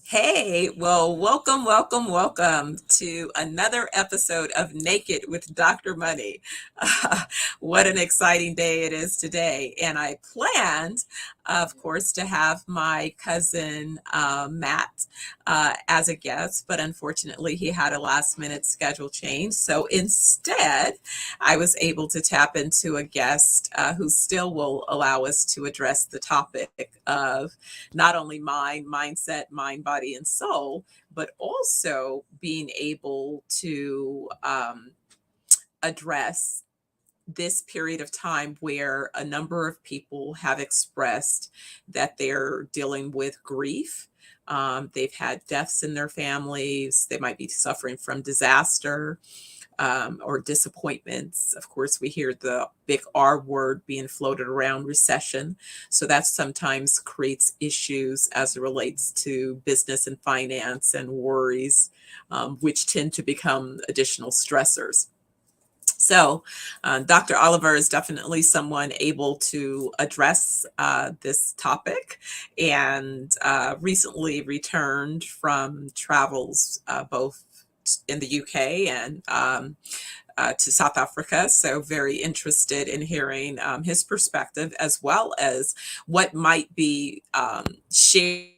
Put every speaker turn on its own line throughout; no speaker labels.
Hey, well, welcome to another episode of Naked with Dr. Money. What an exciting day it is today. And I planned, of course, to have my cousin Matt as a guest, but unfortunately, he had a last minute schedule change. So instead, I was able to tap into a guest who still will allow us to address the topic of not only mindset, mind, body, and soul, but also being able to address this period of time where a number of people have expressed that they're dealing with grief. They've had deaths in their families. They might be suffering from disaster or disappointments. Of course, we hear the big R word being floated around, recession. So that sometimes creates issues as it relates to business and finance and worries, which tend to become additional stressors. So, Dr. Oliver is definitely someone able to address this topic and recently returned from travels both in the UK and to South Africa. So, very interested in hearing his perspective as well as what might be shared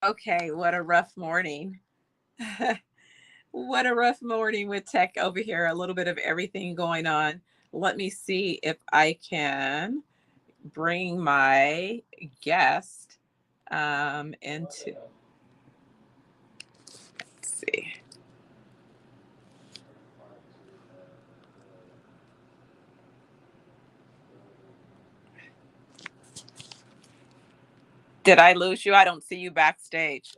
Okay, what a rough morning. What a rough morning with tech over here. A little bit of everything going on. Let me see if I can bring my guest into. Let's see. Did I lose you? I don't see you backstage.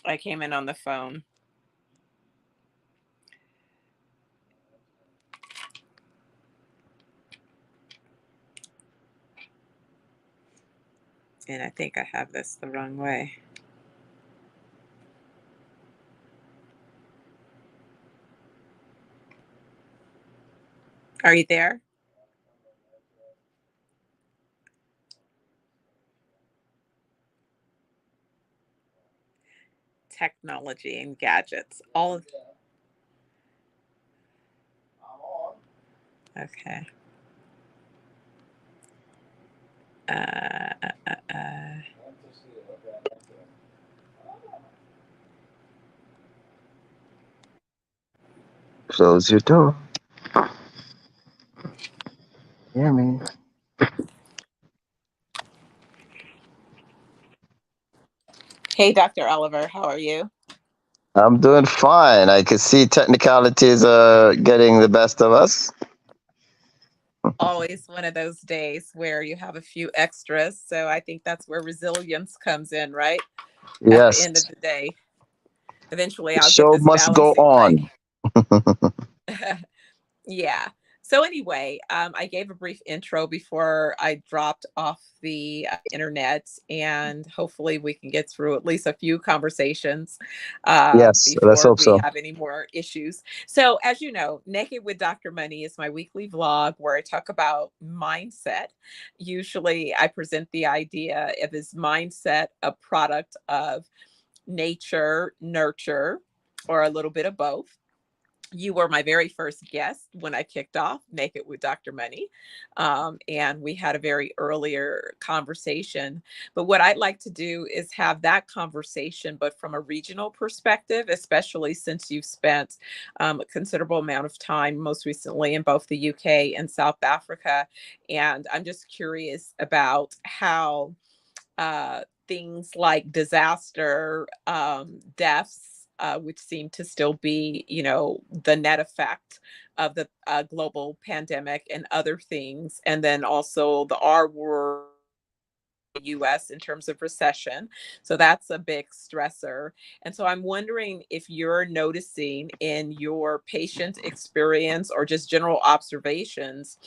I came in on the phone. And I think I have this the wrong way. Are you there? Technology and gadgets. All of. Okay. Uh, uh, uh, uh.
Close your door. Yeah, man.
Hey, Dr. Oliver, how are you?
I'm doing fine. I can see technicalities are getting the best of us.
Always one of those days where you have a few extras. So I think that's where resilience comes in, right? At the
Yes.
end of the day, eventually
The
I'll get
show
this
must go
balancing right.
on.
Yeah. So anyway, I gave a brief intro before I dropped off the internet, and hopefully we can get through at least a few conversations
Yes, let's
before
hope
we
so.
have any more issues. So, as you know, Naked with Dr. Money is my weekly vlog where I talk about mindset. Usually, I present the idea of is mindset a product of nature, nurture, or a little bit of both. You were my very first guest when I kicked off Naked with Dr. Money. And we had a very earlier conversation. But what I'd like to do is have that conversation, but from a regional perspective, especially since you've spent a considerable amount of time, most recently in both the UK and South Africa. And I'm just curious about how things like disaster, deaths, which seem to still be, the net effect of the global pandemic and other things, and then also the R word. US in terms of recession. So that's a big stressor. And so I'm wondering if you're noticing in your patient experience or just general observations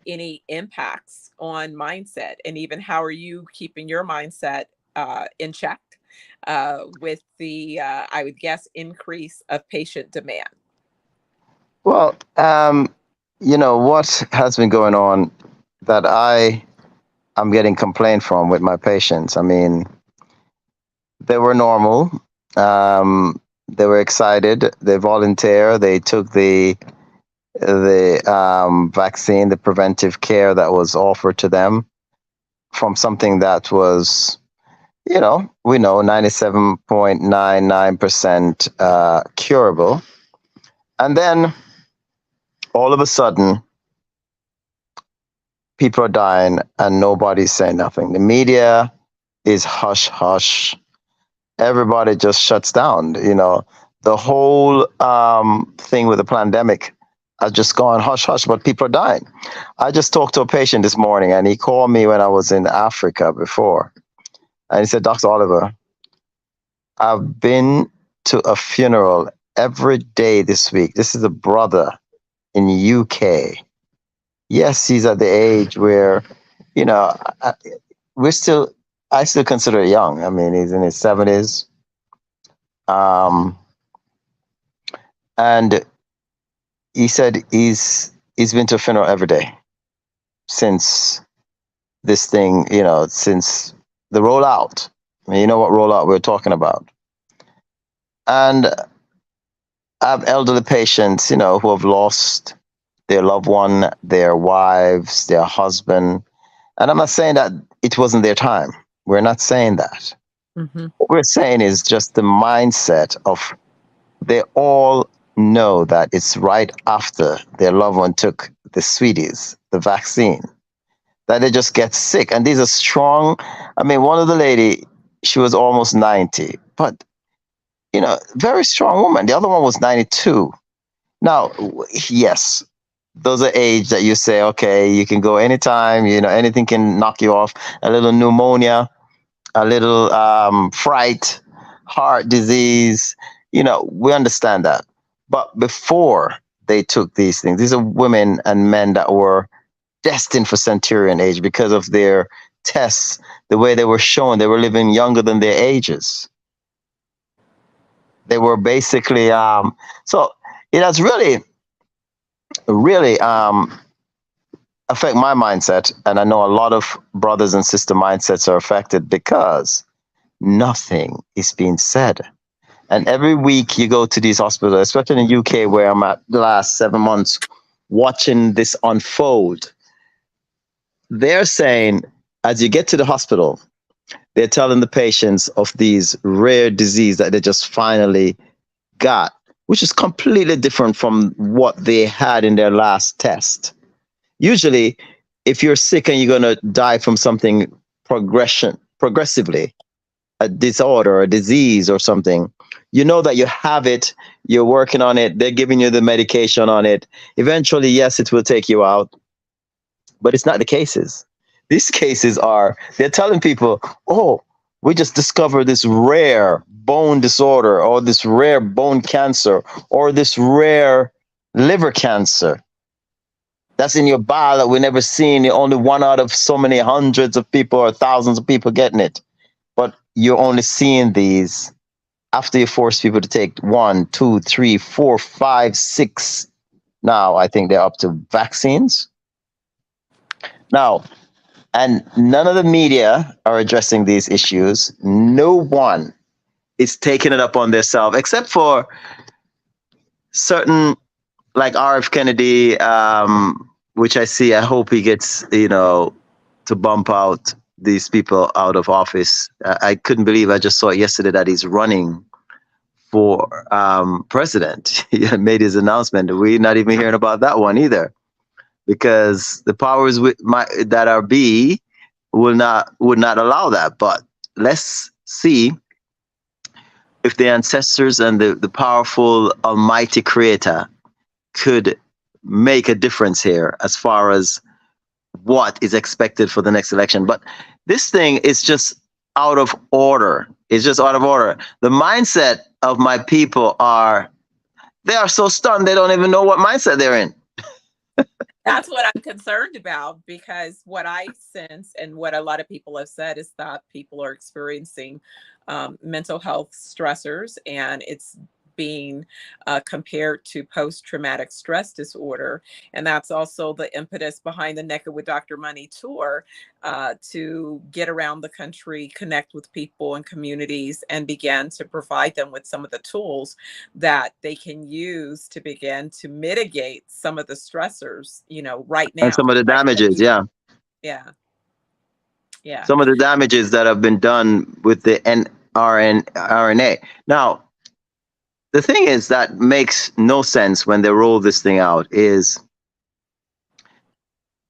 any impacts on mindset, and even how are you keeping your mindset in check with the, I would guess, increase of patient demand.
Well, what has been going on that I'm getting complaint from with my patients. I mean, they were normal. They were excited. They volunteer. They took the vaccine, the preventive care that was offered to them from something that was, we know 97.99% curable. And then all of a sudden, people are dying and nobody's saying nothing. The media is hush hush. Everybody just shuts down. The whole thing with the pandemic has just gone hush hush, but people are dying. I just talked to a patient this morning and he called me when I was in Africa before. And he said, Dr. Oliver, I've been to a funeral every day this week. This is a brother in UK. Yes, he's at the age where, you know, I, we're still, I still consider it young. I mean, he's in his 70s. And he said he's been to a funeral every day since this thing, since the rollout. I mean, you know what rollout we're talking about. And I have elderly patients, who have lost their loved one, their wives, their husband. And I'm not saying that it wasn't their time. We're not saying that.
Hmm.
What we're saying is just the mindset of they all know that it's right after their loved one took the sweeties, the vaccine, that they just get sick. And these are strong. I mean, one of the lady, she was almost 90, but very strong woman. The other one was 92. Now, yes, those are age that you say, okay, you can go anytime, anything can knock you off. A little pneumonia, a little fright, heart disease, we understand that. But before they took these things, these are women and men that were destined for centurion age because of their tests, the way they were shown, they were living younger than their ages. They were basically, so it has really, really affect my mindset. And I know a lot of brothers and sister mindsets are affected because nothing is being said. And every week you go to these hospitals, especially in the UK where I'm at the last 7 months, watching this unfold. They're saying, as you get to the hospital, they're telling the patients of these rare disease that they just finally got, which is completely different from what they had in their last test. Usually, if you're sick and you're going to die from something progressively, a disorder, a disease or something, you know that you have it, you're working on it, they're giving you the medication on it. Eventually, yes, it will take you out, but it's not the cases. These cases are, they're telling people, oh, we just discovered this rare bone disorder or this rare bone cancer or this rare liver cancer that's in your bile that we never seen. You're only one out of so many hundreds of people or thousands of people getting it. But you're only seeing these after you force people to take 1, 2, 3, 4, 5, 6. Now I think they're up to vaccines. Now, and none of the media are addressing these issues. No one is taking it up on themselves, except for certain, like RF Kennedy, which I hope he gets, to bump out these people out of office. I couldn't believe, I just saw it yesterday that he's running for president. He made his announcement. We're not even hearing about that one either, because the powers that are be would not allow that. But let's see if the ancestors and the powerful almighty creator could make a difference here as far as what is expected for the next election. But this thing is just out of order. It's just out of order. The mindset of my people they are so stunned they don't even know what mindset they're in.
That's what I'm concerned about, because what I sense and what a lot of people have said is that people are experiencing mental health stressors, and it's being compared to post-traumatic stress disorder. And that's also the impetus behind the Naked with Dr. Money tour, to get around the country, connect with people and communities, and begin to provide them with some of the tools that they can use to begin to mitigate some of the stressors, right now.
And some of the damages, yeah.
Yeah. Yeah.
Some of the damages that have been done with the RNA. Now, the thing is that makes no sense when they roll this thing out is,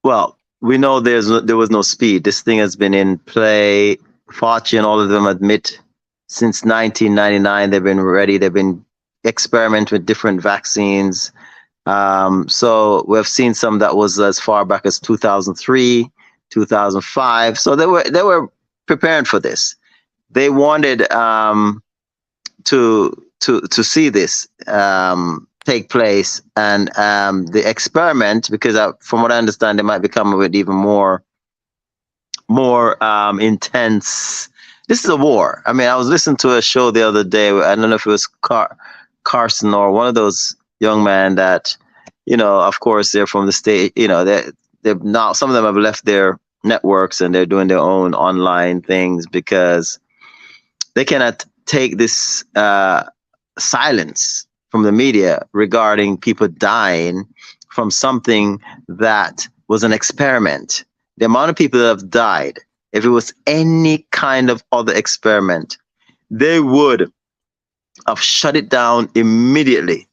well, we know there was no speed. This thing has been in play. Fauci and all of them admit since 1999 they've been ready. They've been experimenting with different vaccines. So we've seen some that was as far back as 2003, 2005. So they were preparing for this. They wanted to see this take place, and the experiment, because from what I understand, they might become a bit even more intense. This is a war. I mean, I was listening to a show the other day. I don't know if it was Carson or one of those young men that, of course, they're from the state. They've now, some of them have left their networks and they're doing their own online things because they cannot take this silence from the media regarding people dying from something that was an experiment. The amount of people that have died, if it was any kind of other experiment, they would have shut it down immediately.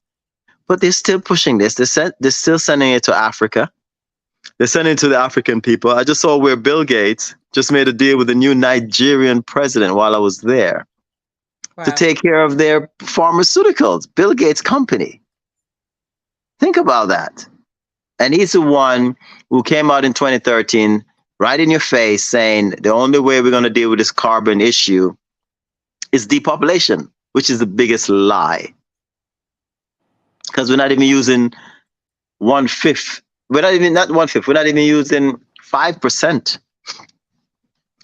But they're still pushing this. They're still sending it to Africa. They're sending it to the African people. I just saw where Bill Gates just made a deal with the new Nigerian president while I was there to
Wow.
take care of their pharmaceuticals, Bill Gates' company. Think about that. And he's the one who came out in 2013, right in your face, saying the only way we're going to deal with this carbon issue is depopulation, which is the biggest lie. Because we're not even using 1/5. We're not even, not 1/5, we're not even using 5%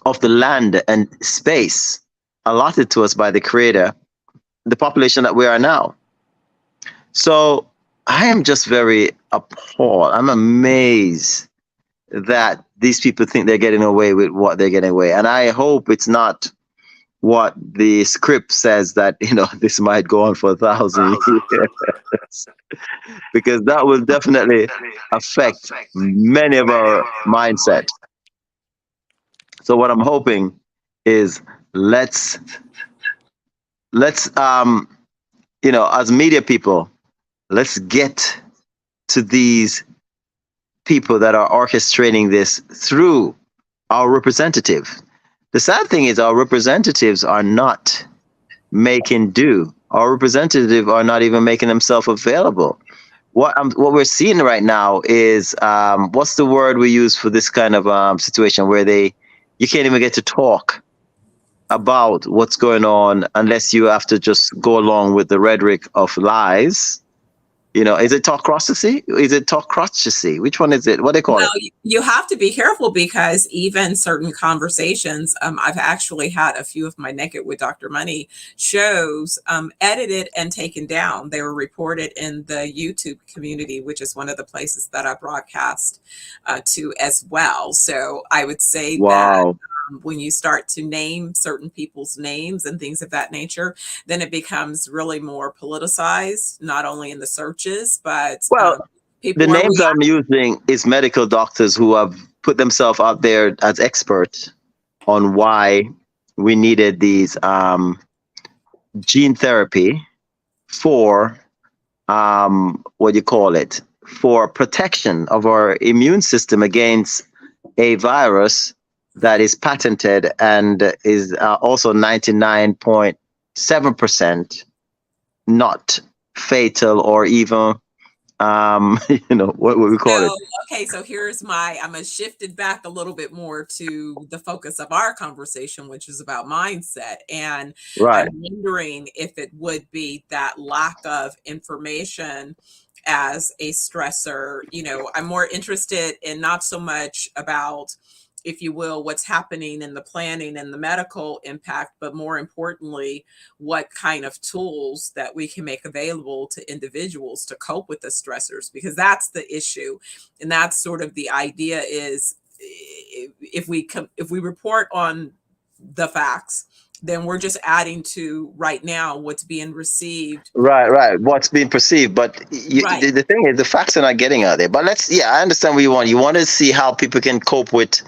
of the land and space allotted to us by the Creator, the population that we are now. So I am just very appalled. I'm amazed that these people think they're getting away with what they're getting away. And I hope it's not what the script says, that, you know, this might go on for 1,000 years, because that will definitely affect many of our mindsets. So what I'm hoping is let's you know, as media people, let's get to these people that are orchestrating this through our representatives. The sad thing is our representatives are not making do. Our representatives are not even making themselves available. What we're seeing right now is what's the word we use for this kind of situation where you can't even get to talk about what's going on unless you have to just go along with the rhetoric of lies. You know, is it talkocracy? Is it talkocracy? Which one is it? What do they call it?
You have to be careful, because even certain conversations, I've actually had a few of my Naked with Dr. Money shows edited and taken down. They were reported in the YouTube community, which is one of the places that I broadcast to as well. So I would say that when you start to name certain people's names and things of that nature, then it becomes really more politicized, not only in the searches, but people.
The names I'm using is medical doctors who have put themselves out there as experts on why we needed these gene therapy for what do you call it? For protection of our immune system against a virus that is patented and is also 99.7% not fatal or even you know, what would we call it?
Okay, so here's I'm gonna shift it back a little bit more to the focus of our conversation, which is about mindset. And
right.
I'm wondering if it would be that lack of information as a stressor. You know, I'm more interested in not so much about, if you will, what's happening in the planning and the medical impact, but more importantly, what kind of tools that we can make available to individuals to cope with the stressors, because that's the issue. And that's sort of the idea is, if we report on the facts, then we're just adding to right now what's being received.
Right. What's being perceived. But the thing is, the facts are not getting out there. But I understand what you want. You want to see how people can cope with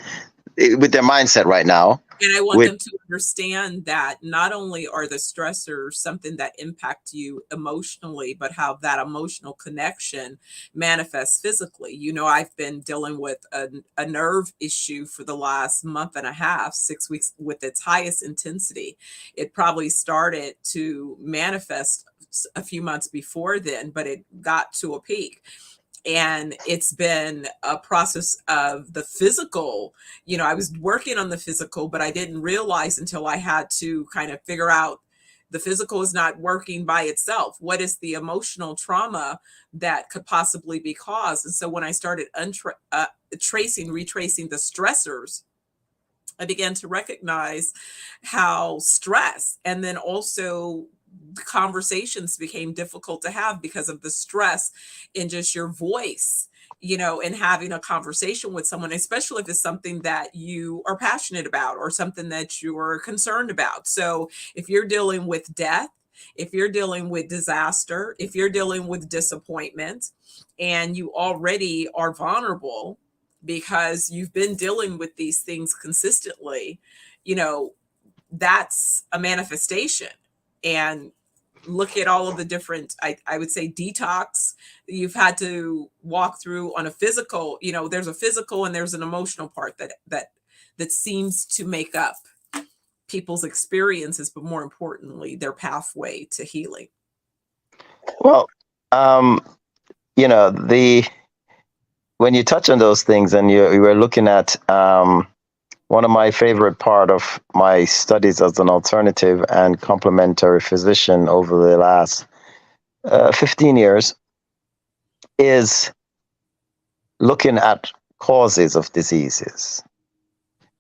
their mindset right now.
And I want them to understand that not only are the stressors something that impact you emotionally, but how that emotional connection manifests physically. You know, I've been dealing with a nerve issue for the last month and a half, 6 weeks, with its highest intensity. It probably started to manifest a few months before then, but it got to a peak. And it's been a process of the physical. You know, I was working on the physical, but I didn't realize until I had to kind of figure out the physical is not working by itself. What is the emotional trauma that could possibly be caused? And so when I started retracing the stressors, I began to recognize how stress, and then also conversations became difficult to have because of the stress in just your voice, you know, and having a conversation with someone, especially if it's something that you are passionate about or something that you're concerned about. So if you're dealing with death, if you're dealing with disaster, if you're dealing with disappointment, and you already are vulnerable because you've been dealing with these things consistently, you know, that's a manifestation. And look at all of the different, I would say, detox you've had to walk through on a physical, you know, there's a physical and there's an emotional part that seems to make up people's experiences, but more importantly, their pathway to healing.
Well, you know, when you touch on those things, and you were looking at one of my favorite part of my studies as an alternative and complementary physician over the last 15 years is looking at causes of diseases,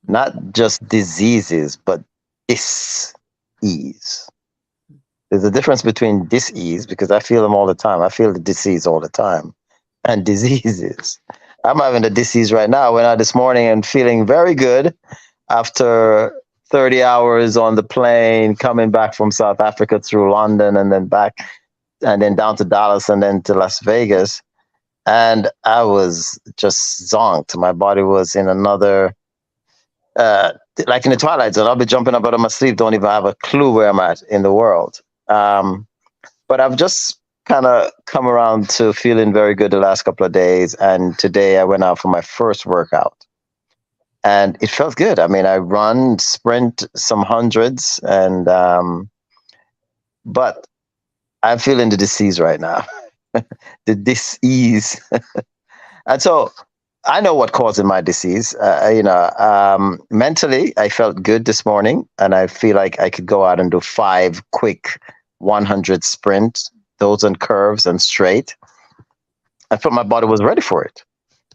not just diseases, but dis-ease. There's a difference between dis-ease, because I feel them all the time. I feel the disease all the time, and diseases. I'm having a disease right now. Went out this morning and feeling very good after 30 hours on the plane, coming back from South Africa through London and then back, and then down to Dallas and then to Las Vegas. And I was just zonked. My body was in another, like in the Twilight Zone. I'll be jumping up out of my sleep, don't even have a clue where I'm at in the world. But I've just kind of come around to feeling very good the last couple of days. And today I went out for my first workout. And it felt good. I mean, I run, sprint some hundreds, and but I'm feeling the disease right now, the disease. And so I know what caused my disease. Mentally, I felt good this morning, and I feel like I could go out and do 5 quick 100 sprints, those on curves and straight. I felt my body was ready for it.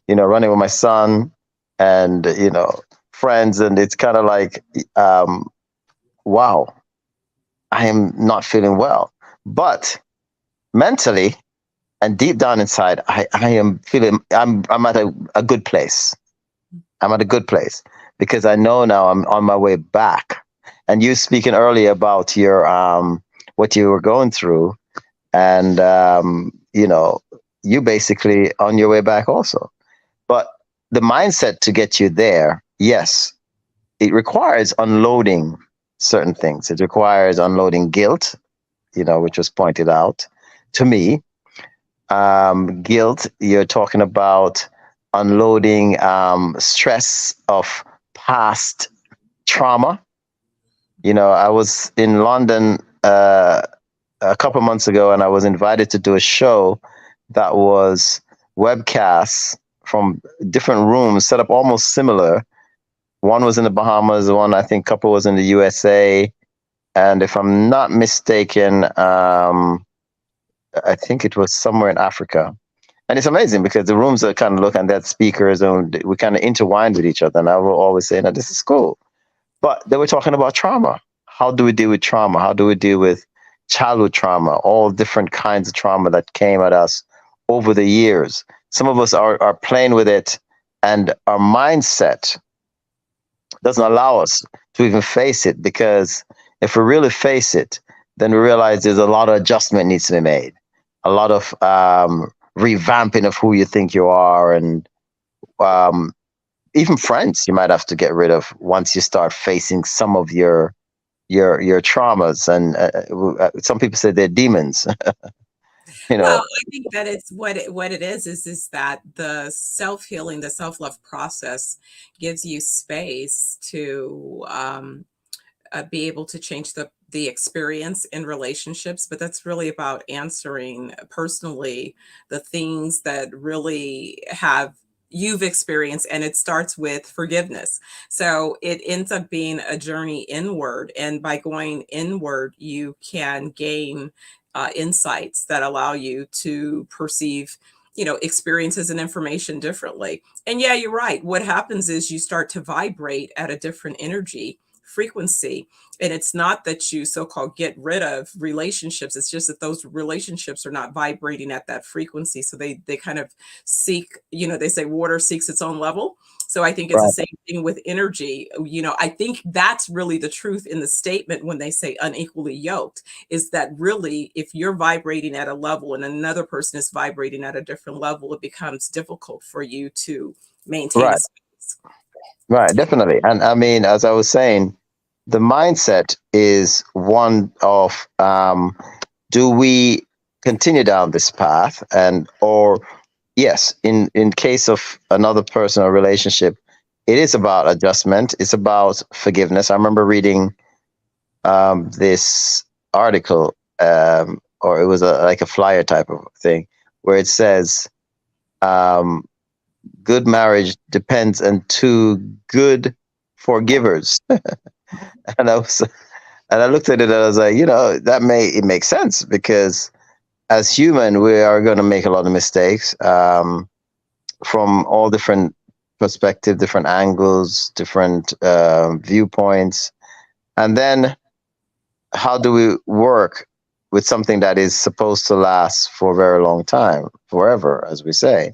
You know, running with my son and, you know, friends, and it's kind of like, wow, I am not feeling well. But mentally and deep down inside, I am feeling I'm at a good place. I'm at a good place because I know now I'm on my way back. And you speaking earlier about your what you were going through, and you know, you basically on your way back also. But the mindset to get you there, yes, it requires unloading certain things. It requires unloading guilt, you know, which was pointed out to me. Guilt, you're talking about unloading stress of past trauma. You know, I was in London a couple months ago, and I was invited to do a show that was webcasts from different rooms set up almost similar. One was in the Bahamas, one I think couple was in the USA, and if I'm not mistaken, I think it was somewhere in Africa. And it's amazing because the rooms are kind of look, and they had speakers, and we kind of intertwined with each other. And I will always say, "Now this is cool." But they were talking about trauma. How do we deal with trauma? How do we deal with childhood trauma? All different kinds of trauma that came at us over the years. Some of us are playing with it, and our mindset doesn't allow us to even face it, because if we really face it, then we realize there's a lot of adjustment needs to be made, a lot of revamping of who you think you are, and even friends you might have to get rid of once you start facing some of your traumas. And some people say they're demons. You
Well,
know.
I think that it's what it is that the self-healing, the self-love process gives you space to be able to change the experience in relationships, but that's really about answering personally the things that really have you've experienced, and it starts with forgiveness. So it ends up being a journey inward, and by going inward you can gain insights that allow you to perceive, you know, experiences and information differently. And yeah, you're right, what happens is you start to vibrate at a different energy frequency. And it's not that you so-called get rid of relationships, it's just that those relationships are not vibrating at that frequency. So they kind of seek, you know, they say water seeks its own level. So I think it's the same thing with energy. I think that's really the truth in the statement when they say unequally yoked, is that really, if you're vibrating at a level and another person is vibrating at a different level, it becomes difficult for you to maintain a
Right.
space.
Right. Definitely. And I mean, as I was saying, the mindset is one of, do we continue down this path, and or yes, in case of another person or relationship, it is about adjustment. It's about forgiveness. I remember reading this article, or it was like a flyer type of thing, where it says, um, good marriage depends on two good forgivers. and I was and I looked at it and I was like, it makes sense, because as human we are going to make a lot of mistakes, from all different perspectives, different angles, different viewpoints. And then how do we work with something that is supposed to last for a very long time, forever, as we say?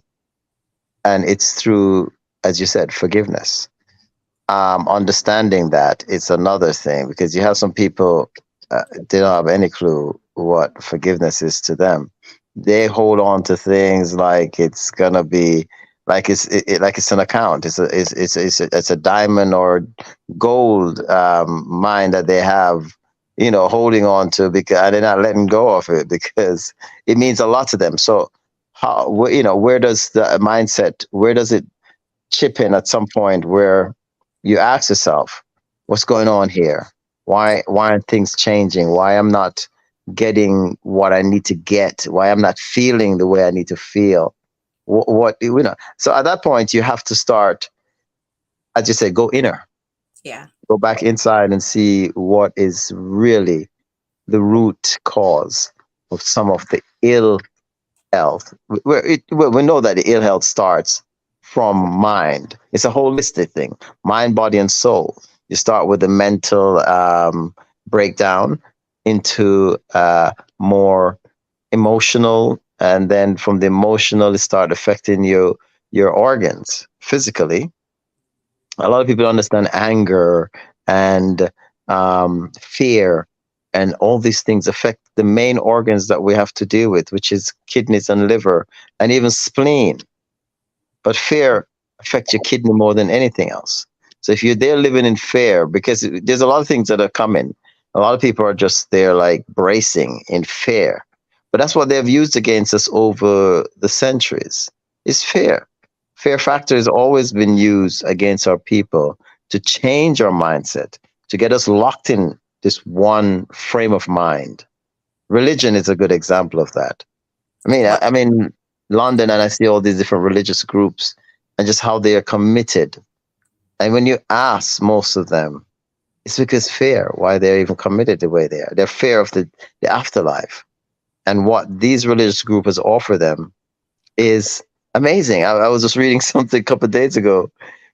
And it's through, as you said, forgiveness. Understanding that it's another thing, because you have some people, they don't have any clue what forgiveness is to them. They hold on to things like it's gonna be, like like it's an account. It's a diamond or gold, mine that they have, holding on to, because they're not letting go of it, because it means a lot to them. So where does the mindset, where does it chip in at some point, where you ask yourself, what's going on here? Why aren't things changing? Why I'm not getting what I need to get? Why I'm not feeling the way I need to feel? So at that point, you have to start, as you say, go inner,
Yeah.
go back inside and see what is really the root cause of some of the ill health. We know that the ill health starts from mind. It's a holistic thing, mind, body, and soul. You start with the mental, breakdown into more emotional, and then from the emotional, it start affecting your organs physically. A lot of people understand anger and fear, and all these things affect the main organs that we have to deal with, which is kidneys and liver and even spleen. But fear affects your kidney more than anything else. So if you're there living in fear, because there's a lot of things that are coming, a lot of people are just there like bracing in fear. But that's what they've used against us over the centuries, is fear. Fear factor has always been used against our people to change our mindset, to get us locked in this one frame of mind. Religion is a good example of that. I'm in London and I see all these different religious groups and just how they are committed. And when you ask most of them, it's because fear, why they're even committed the way they are. They're fear of the afterlife. And what these religious groups offer them is amazing. I was just reading something a couple of days ago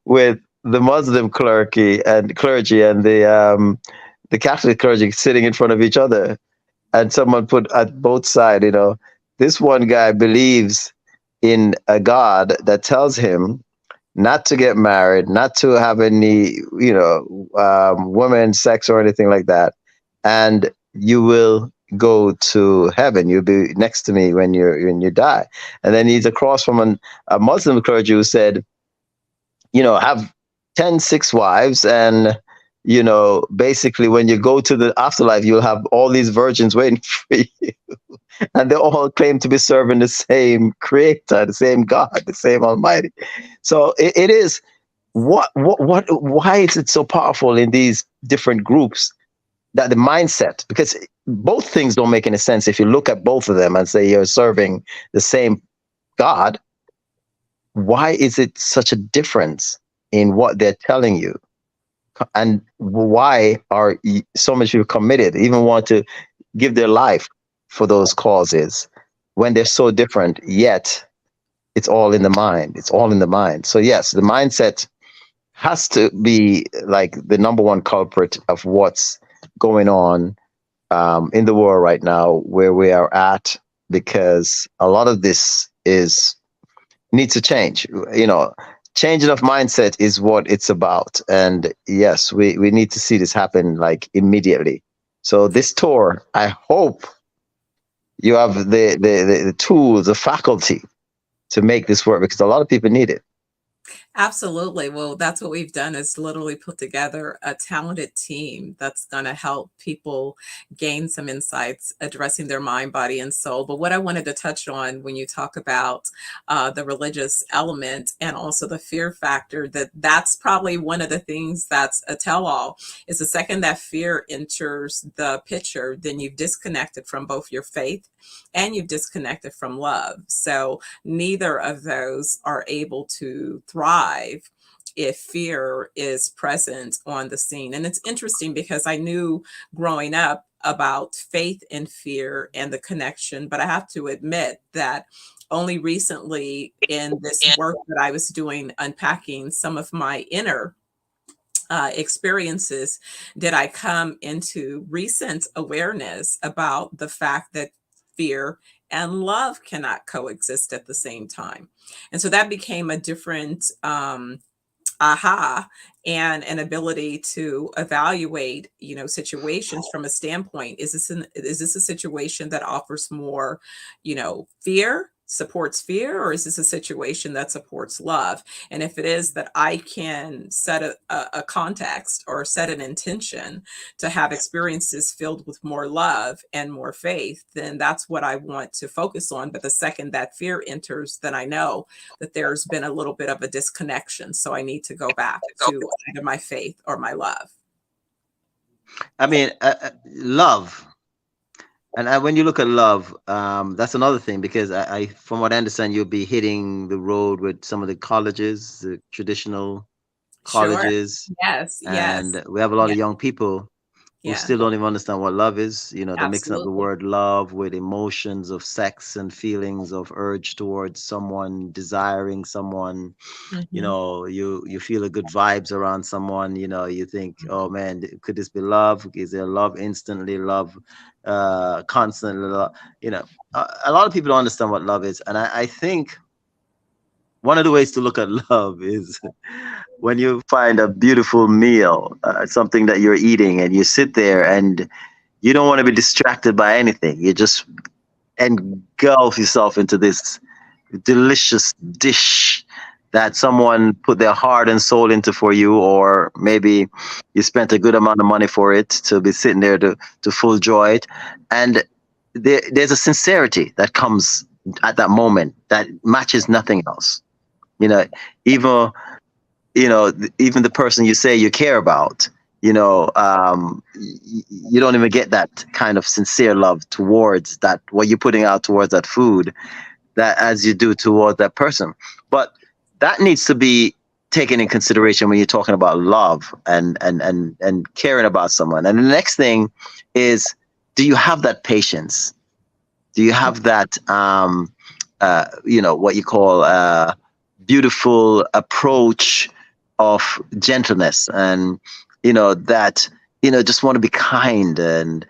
with the Muslim clergy and the Catholic clergy sitting in front of each other, and someone put at both sides, this one guy believes in a God that tells him not to get married, not to have any, women, sex, or anything like that, and you will go to heaven. You'll be next to me when you die. And then he's across from a Muslim clergy who said, have 6 wives, and basically when you go to the afterlife, you'll have all these virgins waiting for you. And they all claim to be serving the same creator, the same God, the same Almighty. So it is why is it so powerful in these different groups, that the mindset, because both things don't make any sense if you look at both of them and say you're serving the same God. Why is it such a difference in what they're telling you? And why are so many people committed, even want to give their life for those causes, when they're so different, yet it's all in the mind. It's all in the mind. So yes, the mindset has to be like the number one culprit of what's going on in the world right now, where we are at, because a lot of this needs to change. changing of mindset is what it's about. And yes, we need to see this happen like immediately. So this tour, I hope you have the tools, the faculty to make this work, because a lot of people need it.
Absolutely. Well, that's what we've done is literally put together a talented team that's going to help people gain some insights addressing their mind, body, and soul. But what I wanted to touch on when you talk about the religious element and also the fear factor, that's probably one of the things that's a tell-all is the second that fear enters the picture, then you've disconnected from both your faith and you've disconnected from love. So neither of those are able to thrive if fear is present on the scene. And it's interesting because I knew growing up about faith and fear and the connection, but I have to admit that only recently in this work that I was doing, unpacking some of my inner experiences, did I come into recent awareness about the fact that fear and love cannot coexist at the same time. And so that became a different aha and an ability to evaluate, situations from a standpoint. Is this a situation that offers more, fear, supports fear, or is this a situation that supports love? And if it is that I can set a context or set an intention to have experiences filled with more love and more faith, then that's what I want to focus on. But the second that fear enters, then I know that there's been a little bit of a disconnection. So I need to go back to either my faith or my love.
I mean, love. And when you look at love, that's another thing, because from what I understand, you'll be hitting the road with some of the colleges, the traditional
Sure.
colleges,
Yes. Yes.
and we have a lot
Yeah.
of young people who
Yeah.
still don't even understand what love is. They're mixing up the
Absolutely.
word love with emotions of sex and feelings of urge towards someone, desiring someone.
Mhm.
You feel a good vibes around someone. You think, oh man, could this be love? Is there love instantly, love constantly? A lot of people don't understand what love is, and I think one of the ways to look at love is when you find a beautiful meal, something that you're eating, and you sit there and you don't want to be distracted by anything. You just engulf yourself into this delicious dish that someone put their heart and soul into for you, or maybe you spent a good amount of money for it to be sitting there to full enjoy it. And there's a sincerity that comes at that moment that matches nothing else. You know, even even the person you say you care about, you don't even get that kind of sincere love towards that, what you're putting out towards that food, that as you do toward that person. But that needs to be taken in consideration when you're talking about love and caring about someone. And the next thing is, do you have that patience? Do you have that what you call beautiful approach of gentleness, and that just want to be kind, and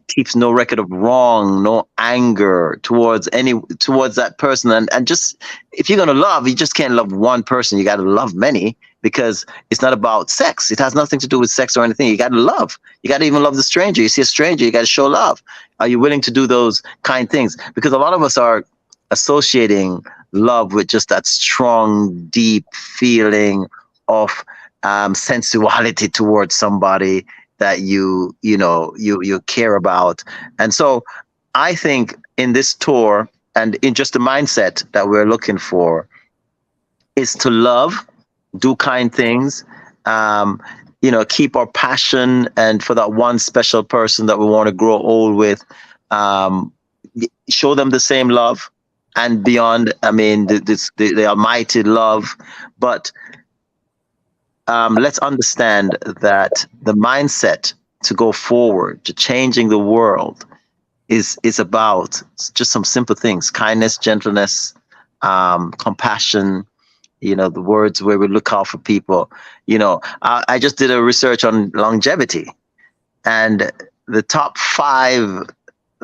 keeps no record of wrong, no anger towards that person. And just, if you're going to love, you just can't love one person, you got to love many, because it's not about sex. It has nothing to do with sex or anything. You got to love. You got to even love the stranger. You see a stranger, you got to show love. Are you willing to do those kind things? Because a lot of us are associating love with just that strong, deep feeling of sensuality towards somebody that you care about. And so I think in this tour, and in just the mindset that we're looking for, is to love, do kind things, keep our passion, and for that one special person that we want to grow old with, show them the same love and beyond. I mean, the almighty love. But let's understand that the mindset to go forward, to changing the world, is about just some simple things: kindness, gentleness, compassion. The words where we look out for people. I just did a research on longevity, and the top 5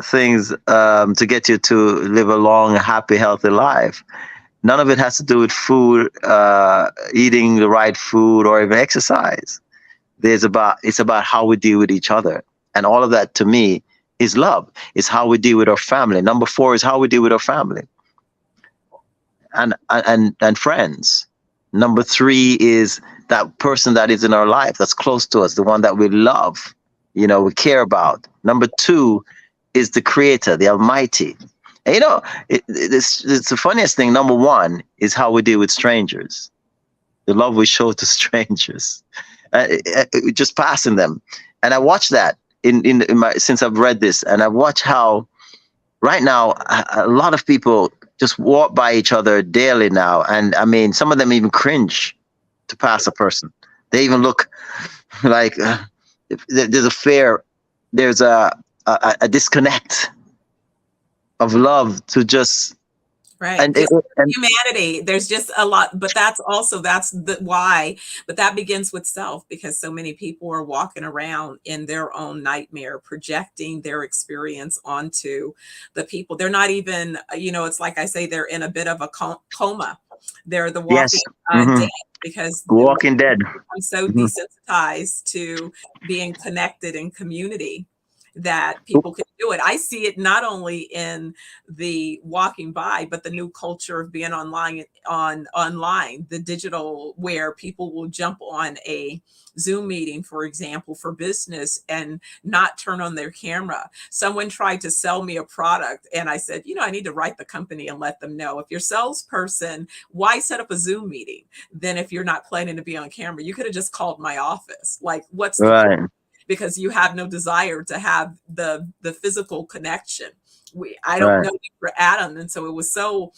things to get you to live a long, happy, healthy life None of it has to do with food, eating the right food, or even exercise. It's about how we deal with each other. And all of that to me is love. It's how we deal with our family. Number 4 is how we deal with our family and friends. Number 3 is that person that is in our life, that's close to us, the one that we love, we care about. Number 2 is the creator, the almighty. And it's the funniest thing. Number 1 is how we deal with strangers, the love we show to strangers, just passing them. And I watch that since I've read this, and I watch how right now a lot of people just walk by each other daily now. And I mean, some of them even cringe to pass a person. They even look like there's a fear, there's a disconnect of love to just
right. And humanity. There's just a lot, but that's the why. But that begins with self, because so many people are walking around in their own nightmare, projecting their experience onto the people. They're not even, it's like I say, they're in a bit of a coma. They're the walking dead, because
walking dead.
I'm so desensitized to being connected in community that people can do it. I see it not only in the walking by, but the new culture of being online, the digital, where people will jump on a Zoom meeting, for example, for business and not turn on their camera. Someone tried to sell me a product, and I said, I need to write the company and let them know, if you're a salesperson, why set up a Zoom meeting? Then if you're not planning to be on camera, you could have just called my office. Like, what's the point? Because you have no desire to have the physical connection. I don't know you for Adam, and so it was so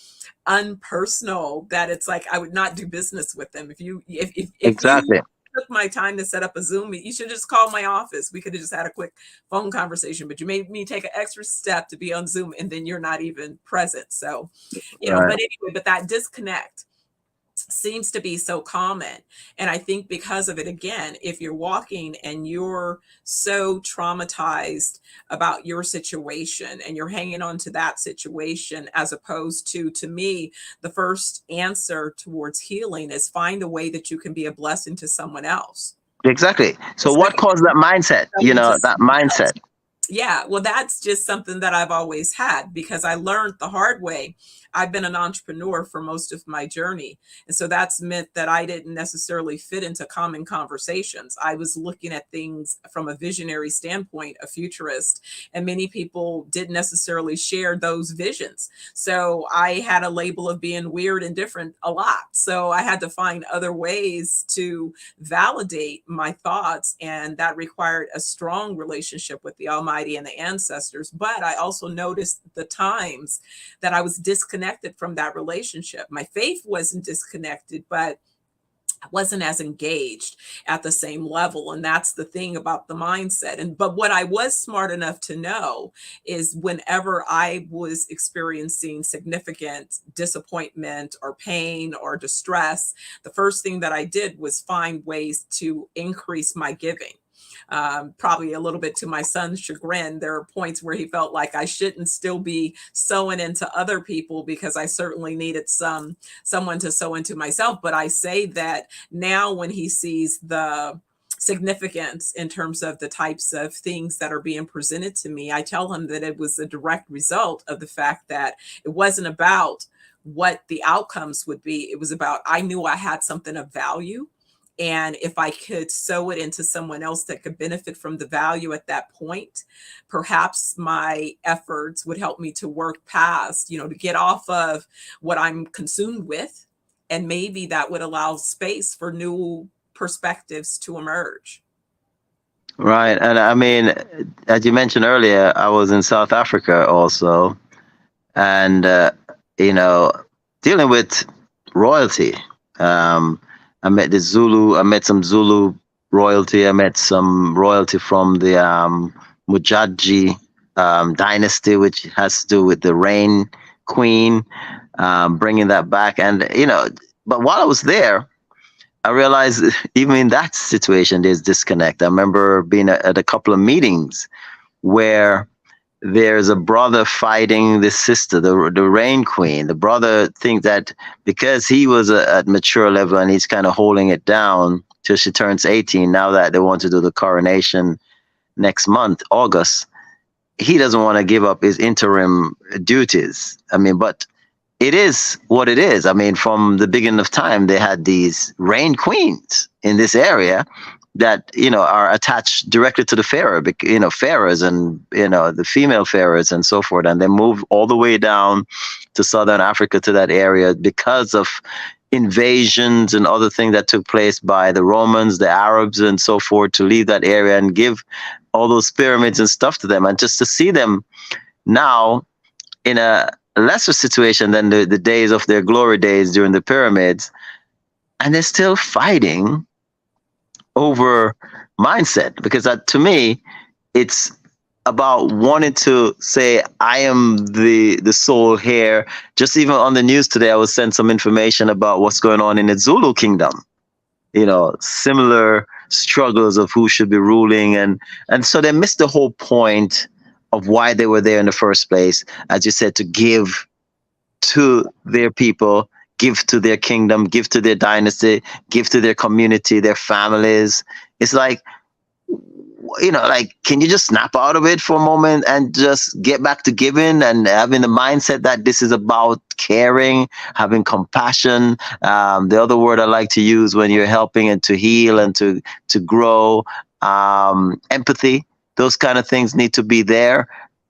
unpersonal that it's like I would not do business with them. If you took my time to set up a Zoom meet, you should just call my office. We could have just had a quick phone conversation, but you made me take an extra step to be on Zoom, and then you're not even present. So, but anyway, but that disconnect seems to be so common. And I think because of it, again, if you're walking and you're so traumatized about your situation and you're hanging on to that situation, as opposed to me, the first answer towards healing is find a way that you can be a blessing to someone else.
Exactly. So what caused that mindset? That mindset.
Yeah, well, that's just something that I've always had, because I learned the hard way. I've been an entrepreneur for most of my journey. And so that's meant that I didn't necessarily fit into common conversations. I was looking at things from a visionary standpoint, a futurist, and many people didn't necessarily share those visions. So I had a label of being weird and different a lot. So I had to find other ways to validate my thoughts. And that required a strong relationship with the Almighty and the ancestors. But I also noticed the times that I was disconnected from that relationship. My faith wasn't disconnected, but I wasn't as engaged at the same level. And that's the thing about the mindset. But what I was smart enough to know is whenever I was experiencing significant disappointment or pain or distress, the first thing that I did was find ways to increase my giving. Probably a little bit to my son's chagrin. There are points where he felt like I shouldn't still be sowing into other people, because I certainly needed someone to sow into myself. But I say that now, when he sees the significance in terms of the types of things that are being presented to me, I tell him that it was a direct result of the fact that it wasn't about what the outcomes would be. It was about, I knew I had something of value. And if I could sow it into someone else that could benefit from the value at that point, perhaps my efforts would help me to work past, to get off of what I'm consumed with. And maybe that would allow space for new perspectives to emerge.
Right. And I mean, as you mentioned earlier, I was in South Africa also. And, dealing with royalty. I met some Zulu royalty. I met some royalty from the Mujaji dynasty, which has to do with the rain queen, bringing that back. And, but while I was there, I realized even in that situation, there's disconnect. I remember being at a couple of meetings where there's a brother fighting the sister, the Rain Queen. The brother thinks that because he was at mature level and he's kind of holding it down till she turns 18, now that they want to do the coronation next month, August, he doesn't want to give up his interim duties. I mean, but it is what it is. I mean, from the beginning of time, they had these Rain Queens in this area that, you know, are attached directly to the pharaoh, you know, pharaohs and, you know, the female pharaohs and so forth. And they moved all the way down to southern Africa, to that area, because of invasions and other things that took place by the Romans, the Arabs and so forth, to leave that area and give all those pyramids and stuff to them. And just to see them now in a lesser situation than the days of their glory days during the pyramids, and they're still fighting over mindset, because to me, it's about wanting to say, I am the soul here. Just even on the news today, I was sent some information about what's going on in the Zulu kingdom, you know, similar struggles of who should be ruling. And so they missed the whole point of why they were there in the first place. As you said, to give to their people, give to their kingdom, give to their dynasty, give to their community, their families. It's like, you know, like, can you just snap out of it for a moment and just get back to giving and having the mindset that this is about caring, having compassion. The other word I like to use when you're helping and to heal and to grow, empathy, those kind of things need to be there.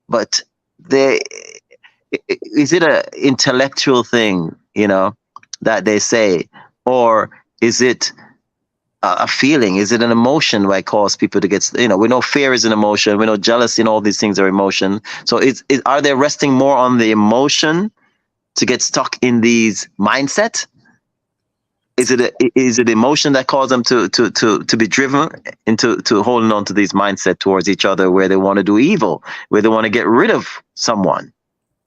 But is it an intellectual thing, you know, that they say, or is it a feeling? Is it an emotion that cause people to get, you know, we know fear is an emotion. We know jealousy and all these things are emotion. So are they resting more on the emotion to get stuck in these mindset? Is it emotion that causes them to be driven into holding on to these mindset towards each other, where they want to do evil, where they want to get rid of someone?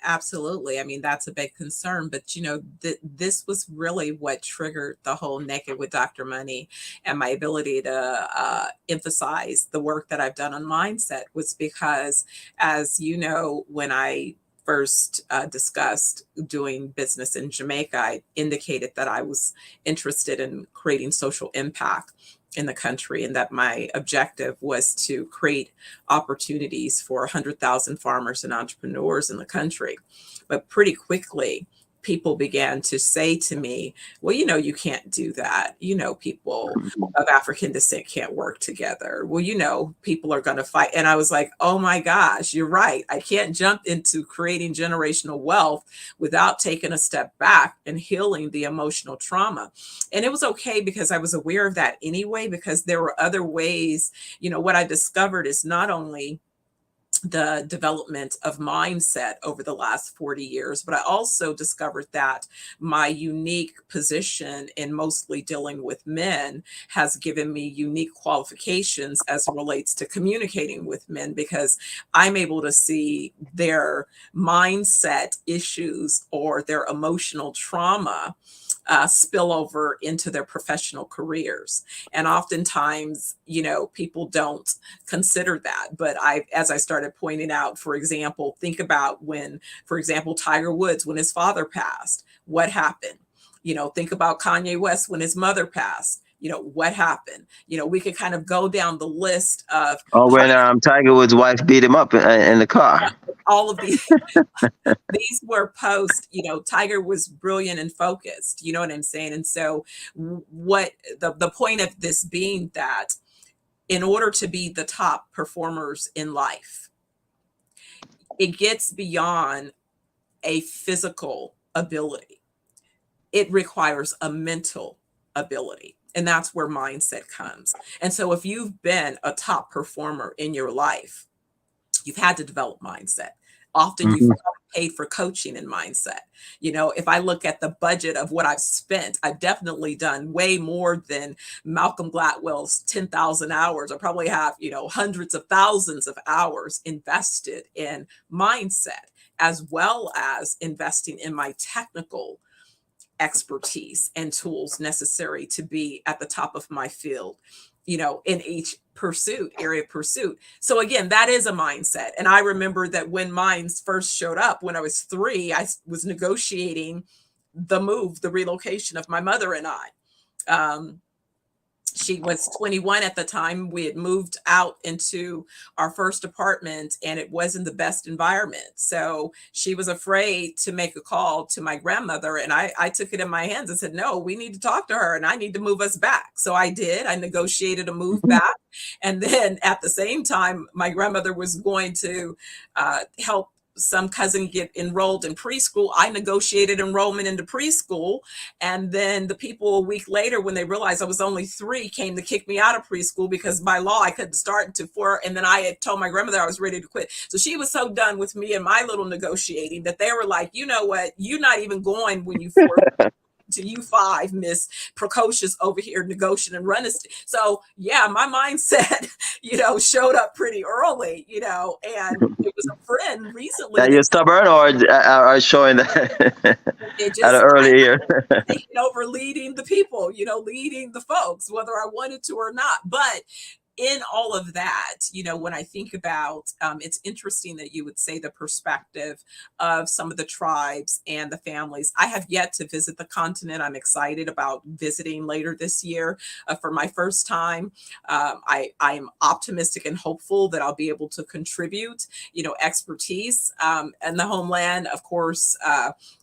Absolutely. I mean, that's a big concern. But, you know, this was really what triggered the whole Naked with Dr. Money, and my ability to emphasize the work that I've done on mindset was because, as you know, when I first discussed doing business in Jamaica, I indicated that I was interested in creating social impact in the country, and that my objective was to create opportunities for 100,000 farmers and entrepreneurs in the country. But pretty quickly, people began to say to me, well, you know, you can't do that. You know, people of African descent can't work together. Well, you know, people are going to fight. And I was like, oh my gosh, you're right. I can't jump into creating generational wealth without taking a step back and healing the emotional trauma. And it was okay, because I was aware of that anyway, because there were other ways. You know, what I discovered is not only the development of mindset over the last 40 years. But I also discovered that my unique position in mostly dealing with men has given me unique qualifications as it relates to communicating with men, because I'm able to see their mindset issues or their emotional trauma spill over into their professional careers. And oftentimes, you know, people don't consider that. But as I started pointing out, for example, think about when, for example, Tiger Woods, when his father passed, what happened? You know, think about Kanye West when his mother passed. You know, what happened? You know, we could kind of go down the list of
Or when Tiger Woods' wife beat him up in the car.
all of these. These were post, you know, Tiger was brilliant and focused, you know what I'm saying? And so what the point of this being that in order to be the top performers in life, it gets beyond a physical ability. It requires a mental ability. And that's where mindset comes. And so if you've been a top performer in your life, you've had to develop mindset. Often you've paid for coaching in mindset. You know, if I look at the budget of what I've spent, I've definitely done way more than Malcolm Gladwell's 10,000 hours. I probably have, you know, hundreds of thousands of hours invested in mindset, as well as investing in my technical expertise and tools necessary to be at the top of my field, in each area of pursuit. So again, that is a mindset. And I remember that when mine first showed up when I was 3, I was negotiating the relocation of my mother and I. She was 21 at the time. We had moved out into our first apartment and it wasn't the best environment. So she was afraid to make a call to my grandmother. And I took it in my hands and said, no, we need to talk to her and I need to move us back. So I did. I negotiated a move back. And then at the same time, my grandmother was going to help some cousin get enrolled in preschool. I negotiated enrollment into preschool. And then the people a week later, when they realized I was only 3, came to kick me out of preschool because by law I couldn't start until 4. And then I had told my grandmother I was ready to quit. So she was so done with me and my little negotiating that they were like, you know what, you're not even going when you 4 to you 5, Miss Precocious over here negotiating and running. So yeah, my mindset, showed up pretty early, and it was a friend recently.
That you're stubborn or showing that
it just,
at an early year?
Taking over leading the people, leading the folks, whether I wanted to or not. But in all of that, when I think about, it's interesting that you would say the perspective of some of the tribes and the families. I have yet to visit the continent. I'm excited about visiting later this year for my first time. I am optimistic and hopeful that I'll be able to contribute, expertise. And the homeland, of course,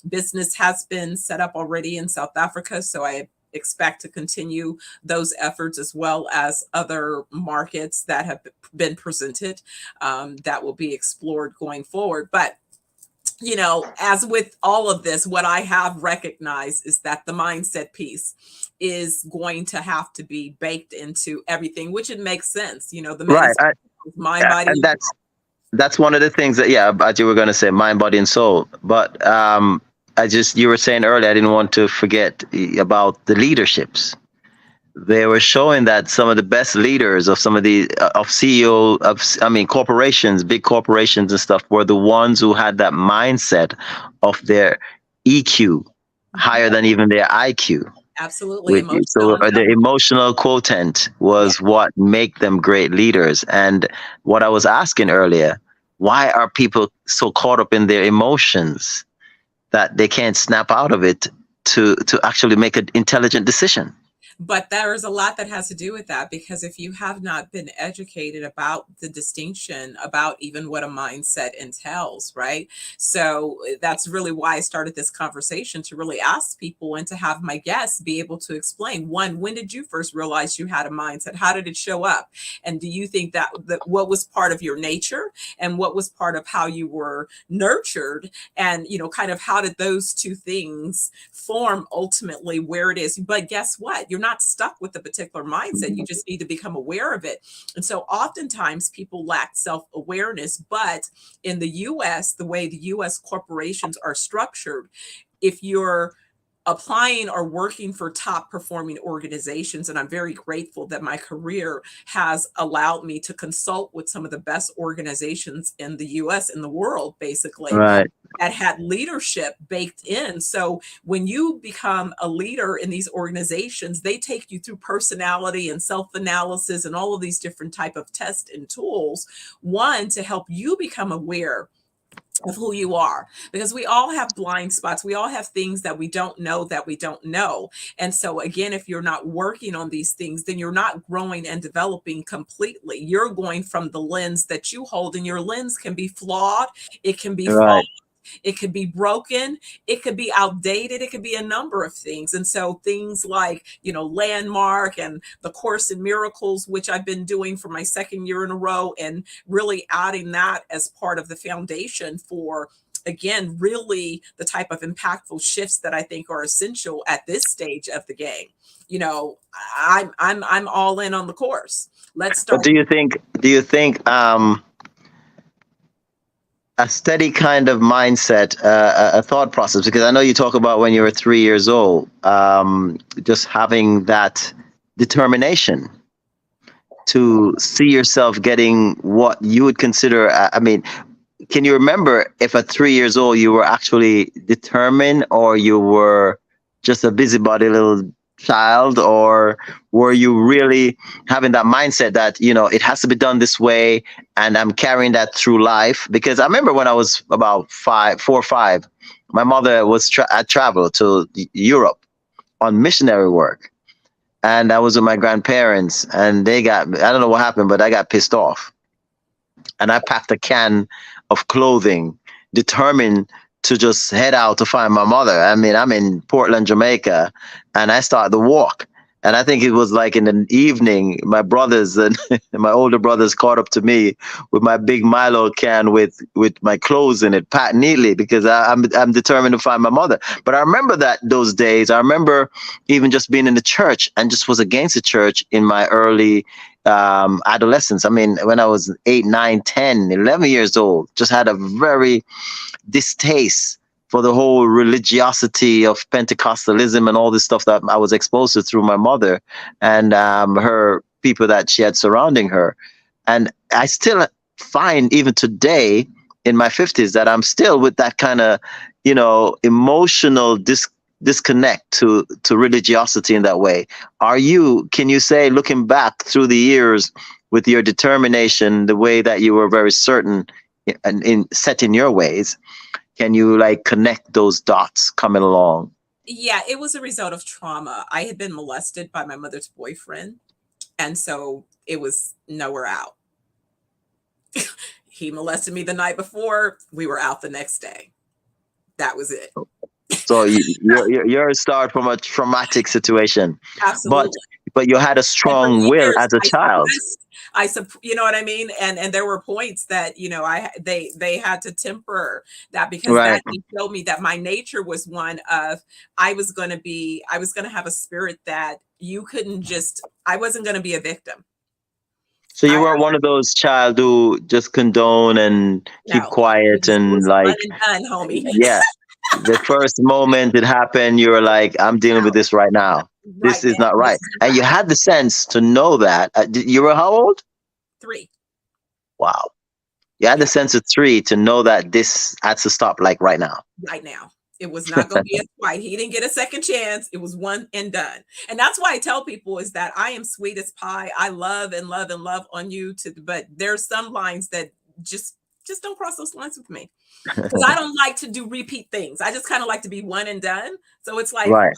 business has been set up already in South Africa. So I expect to continue those efforts as well as other markets that have been presented that will be explored going forward. But, as with all of this, what I have recognized is that the mindset piece is going to have to be baked into everything, which it makes sense. The
right.
mind, body.
And that's one of the things that, as you were going to say, mind, body, and soul. But you were saying earlier, I didn't want to forget about the leaderships. They were showing that some of the best leaders of some of the corporations, big corporations and stuff, were the ones who had that mindset of their EQ higher than even their IQ.
Absolutely.
So the emotional quotient was what make them great leaders. And what I was asking earlier, why are people so caught up in their emotions that they can't snap out of it to actually make an intelligent decision?
But there's a lot that has to do with that, because if you have not been educated about the distinction about even what a mindset entails, right? So that's really why I started this conversation, to really ask people and to have my guests be able to explain, one, when did you first realize you had a mindset? How did it show up? And do you think that what was part of your nature and what was part of how you were nurtured? And, kind of how did those two things form ultimately where it is? But guess what? You're not stuck with a particular mindset. You just need to become aware of it. And so oftentimes people lack self-awareness, but in the US, the way the US corporations are structured, if you're applying or working for top performing organizations, and I'm very grateful that my career has allowed me to consult with some of the best organizations in the US and the world, basically,
right,
that had leadership baked in. So when you become a leader in these organizations, they take you through personality and self-analysis and all of these different type of tests and tools, one, to help you become aware of who you are, because we all have blind spots. We all have things that we don't know. And so again, if you're not working on these things, then you're not growing and developing completely. You're going from the lens that you hold, and your lens can be flawed. It can be
right.
It could be broken. It could be outdated. It could be a number of things. And so things like, Landmark and the Course in Miracles, which I've been doing for my 2nd year in a row, and really adding that as part of the foundation for, again, really the type of impactful shifts that I think are essential at this stage of the game. I'm all in on the course. Let's start.
But do you think a steady kind of mindset, a thought process, because I know you talk about when you were 3 years old, just having that determination to see yourself getting what you would consider, can you remember if at 3 years old you were actually determined, or you were just a busybody little child, or were you really having that mindset that, you know, it has to be done this way, and I'm carrying that through life? Because I remember when I was about 4 or 5, my mother was I traveled to Europe on missionary work, and I was with my grandparents, and they got, I don't know what happened, but I got pissed off, and I packed a can of clothing, determined to just head out to find my mother. I mean, I'm in Portland, Jamaica, and I started to walk. And I think it was like in the evening, my brothers and my older brothers caught up to me with my big Milo can with my clothes in it, packed neatly, because I'm determined to find my mother. But I remember that those days. I remember even just being in the church, and just was against the church in my early adolescence. I mean, when I was 8, 9, 10, 11 years old, just had a very distaste for the whole religiosity of Pentecostalism and all this stuff that I was exposed to through my mother and her people that she had surrounding her. And I still find even today in my 50s that I'm still with that kind of, you know, emotional disconnect to religiosity in that way. Can you say, looking back through the years with your determination, the way that you were very certain and in set in your ways, can you like connect those dots coming along?
Yeah, it was a result of trauma. I had been molested by my mother's boyfriend, and so it was nowhere out. He molested me the night before, we were out the next day. That was it.
So you're a start from a traumatic situation,
Absolutely.
but you had a
And for
strong will
years,
as a child.
you know what I mean? And there were points that, you know, they had to temper that, because
Right.
that showed me that my nature was one of, I was going to have a spirit that you couldn't just, I wasn't going to be a victim.
So you
I
weren't one of those child who just condone and keep
No,
quiet
it
and
was one
like,
and done, homie.
yeah, the first moment it happened, you were like, I'm dealing with this right now.
Right
This is
now,
not
this
right.
is
And you
right.
had the sense to know that. You were how old?
3.
Wow. You had the
Yeah.
sense of 3 to know that this had to stop like right now.
Right now. It was not going to be a fight. He didn't get a second chance. It was one and done. And that's why I tell people is that I am sweet as pie. I love and love and love on you but there's some lines that just don't cross those lines with me. Because I don't like to do repeat things. I just kind of like to be one and done. So it's like,
Right.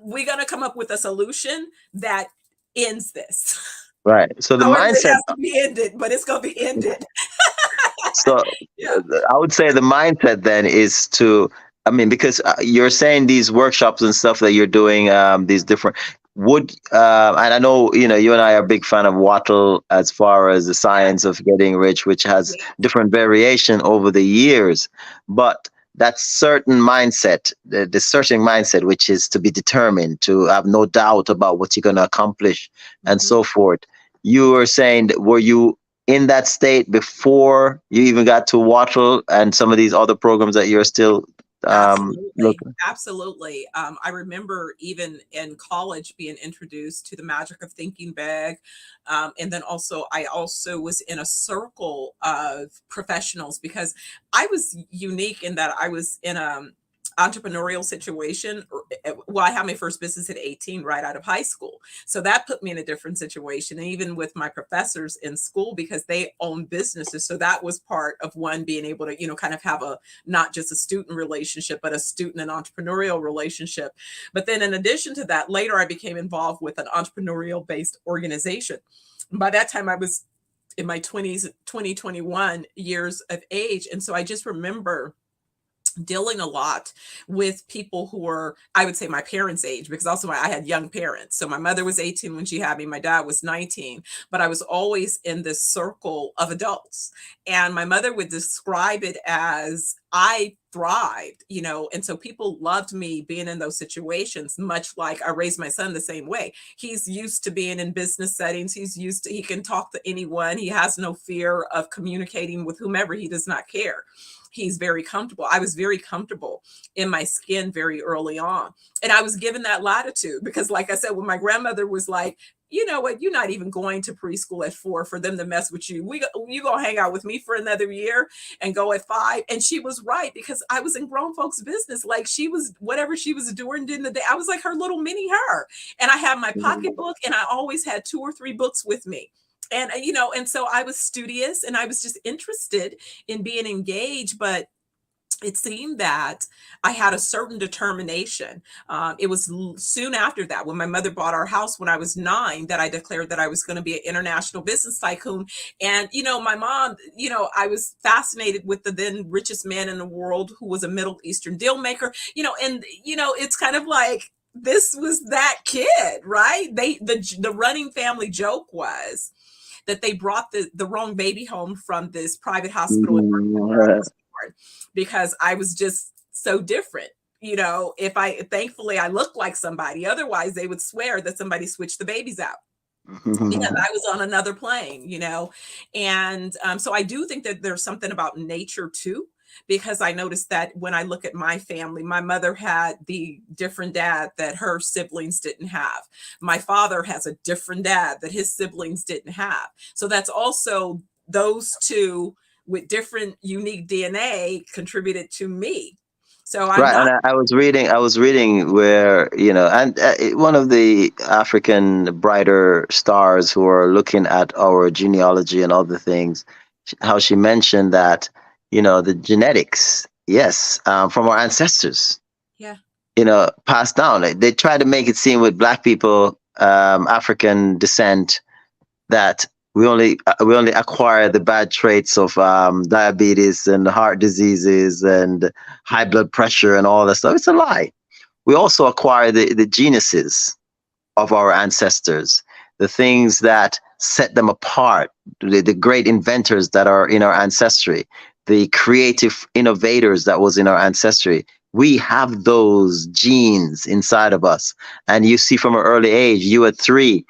we're going to come up with a solution that ends this.
Right. So the
However, it
mindset,
has to be ended, but it's going to be ended.
so
Yeah.
I would say the mindset then is to, I mean, because you're saying these workshops and stuff that you're doing, these different, and I know, you know, you and I are a big fan of Wattle as far as the science of getting rich, which has
Yeah.
different variation over the years. But that certain mindset, the certain mindset, which is to be determined, to have no doubt about what you're going to accomplish and so forth. You were saying, were you in that state before you even got to Wattle and some of these other programs that you're still
Absolutely.
looking?
Absolutely. I remember even in college being introduced to the magic of thinking big. And then I also was in a circle of professionals, because I was unique in that I was in a entrepreneurial situation. Well, I had my first business at 18, right out of high school. So that put me in a different situation. And even with my professors in school, because they own businesses. So that was part of one, being able to, you know, kind of have a, not just a student relationship, but a student and entrepreneurial relationship. But then in addition to that, later I became involved with an entrepreneurial based organization. By that time I was in my 20s, 21 years of age. And so I just remember dealing a lot with people who were, I would say, my parents' age, because also I had young parents. So my mother was 18 when she had me, my dad was 19, but I was always in this circle of adults. And my mother would describe it as I thrived, you know, and so people loved me being in those situations, much like I raised my son the same way. He's used to being in business settings. He can talk to anyone. He has no fear of communicating with whomever. He does not care. He's very comfortable. I was very comfortable in my skin very early on. And I was given that latitude because, like I said, when my grandmother was like, you know what, you're not even going to preschool at 4 for them to mess with you. You gonna hang out with me for another year and go at 5. And she was right, because I was in grown folks business. Like, she was, whatever she was doing in the day, I was like her little mini her. And I had my pocketbook, and I always had 2 or 3 books with me. And, and so I was studious, and I was just interested in being engaged. But it seemed that I had a certain determination. It was soon after that, when my mother bought our house when I was 9, that I declared that I was going to be an international business tycoon. And, my mom, I was fascinated with the then richest man in the world, who was a Middle Eastern deal maker, and, it's kind of like, this was that kid, right? The running family joke was that they brought the wrong baby home from this private hospital in Baltimore, because I was just so different. Thankfully I looked like somebody, otherwise they would swear that somebody switched the babies out, because I was on another plane, and so I do think that there's something about nature too, because I noticed that when I look at my family, my mother had the different dad that her siblings didn't have. My father has a different dad that his siblings didn't have. So that's also those two with different unique DNA contributed to me. So I'm
Right,
not.
and I was reading where, and one of the African brighter stars who are looking at our genealogy and other things, how she mentioned that, the genetics, yes, from our ancestors,
Yeah.
passed down. They try to make it seem with Black people, African descent, that we only acquire the bad traits of diabetes and heart diseases and high blood pressure and all that stuff. It's a lie. We also acquire the geniuses of our ancestors, the things that set them apart, the great inventors that are in our ancestry, the creative innovators that was in our ancestry. We have those genes inside of us. And you see from an early age, you at 3,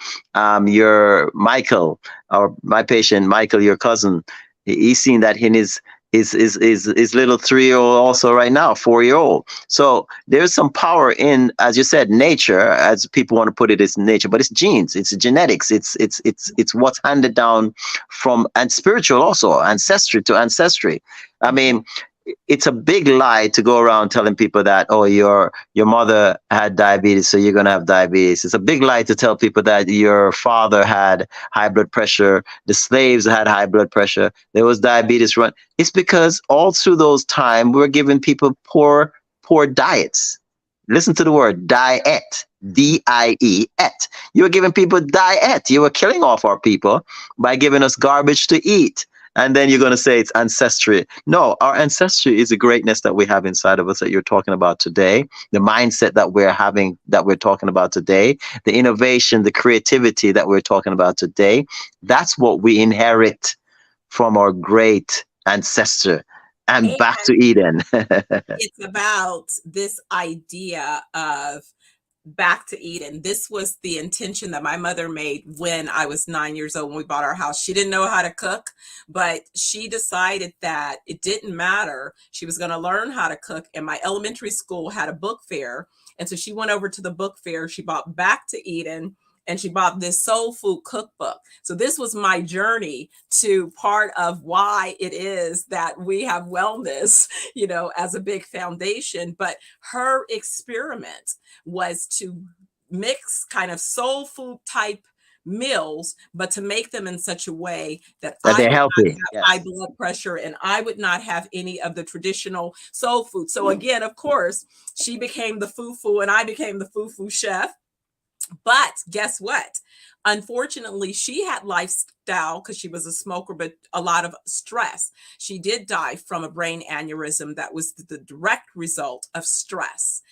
your Michael, or my patient, Michael, your cousin, he's seen that in his little 3-year-old also right now, 4-year-old. So there's some power in, as you said, nature, as people want to put it, it's nature, but it's genes, it's genetics, it's what's handed down from, and spiritual also, ancestry to ancestry. I mean, it's a big lie to go around telling people that, oh, your mother had diabetes, so you're going to have diabetes. It's a big lie to tell people that your father had high blood pressure, the slaves had high blood pressure, there was diabetes run. It's because all through those times, we were giving people poor diets. Listen to the word diet, D-I-E-Et. You were giving people diet. You were killing off our people by giving us garbage to eat. And then you're going to say it's ancestry. No, our ancestry is the greatness that we have inside of us that you're talking about today, the mindset that we're having, that we're talking about today, the innovation, the creativity that we're talking about today. That's what we inherit from our great ancestor. And back to Eden.
It's about this idea of back to Eden. This was the intention that my mother made when I was 9 years old, when we bought our house. She didn't know how to cook, but she decided that it didn't matter. She was going to learn how to cook. And my elementary school had a book fair. And so she went over to the book fair. She bought Back to Eden, and she bought this soul food cookbook. So this was my journey to part of why it is that we have wellness, as a big foundation. But her experiment was to mix kind of soul food type meals, but to make them in such a way that I
they're
would
healthy.
not have high blood pressure, and I would not have any of the traditional soul food. So again, of course, she became the foo-foo and I became the foo-foo chef. But guess what? Unfortunately, she had lifestyle, because she was a smoker, but a lot of stress. She did die from a brain aneurysm that was the direct result of stress,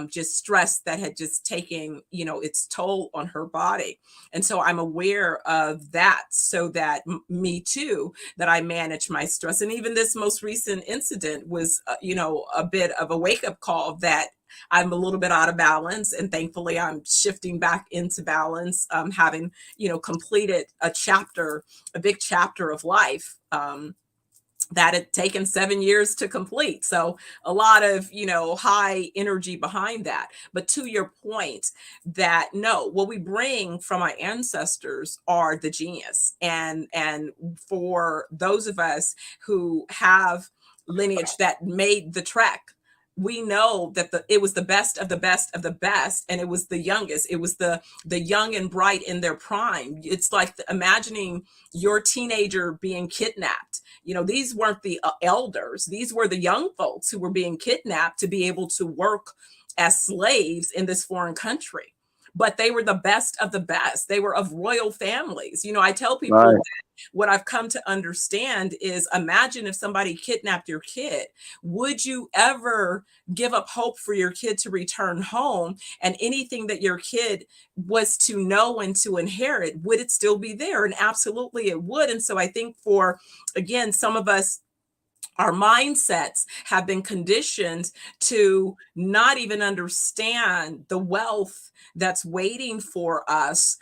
just stress that had just taken, its toll on her body. And so I'm aware of that, so that me too, that I manage my stress. And even this most recent incident was, a bit of a wake-up call that I'm a little bit out of balance, and thankfully I'm shifting back into balance, having, completed a big chapter of life. that had taken 7 years to complete. So a lot of, high energy behind that. But to your point, that no, what we bring from our ancestors are the genius. And for those of us who have lineage that made the trek, we know that it was the best of the best of the best, and it was the youngest. It was the young and bright in their prime. It's like imagining your teenager being kidnapped. These weren't the elders; these were the young folks who were being kidnapped to be able to work as slaves in this foreign country. But they were the best of the best. They were of royal families. I tell people
Right.
that what I've come to understand is, imagine if somebody kidnapped your kid. Would you ever give up hope for your kid to return home? And anything that your kid was to know and to inherit, would it still be there? And absolutely it would. And so I think for, again, some of us, our mindsets have been conditioned to not even understand the wealth that's waiting for us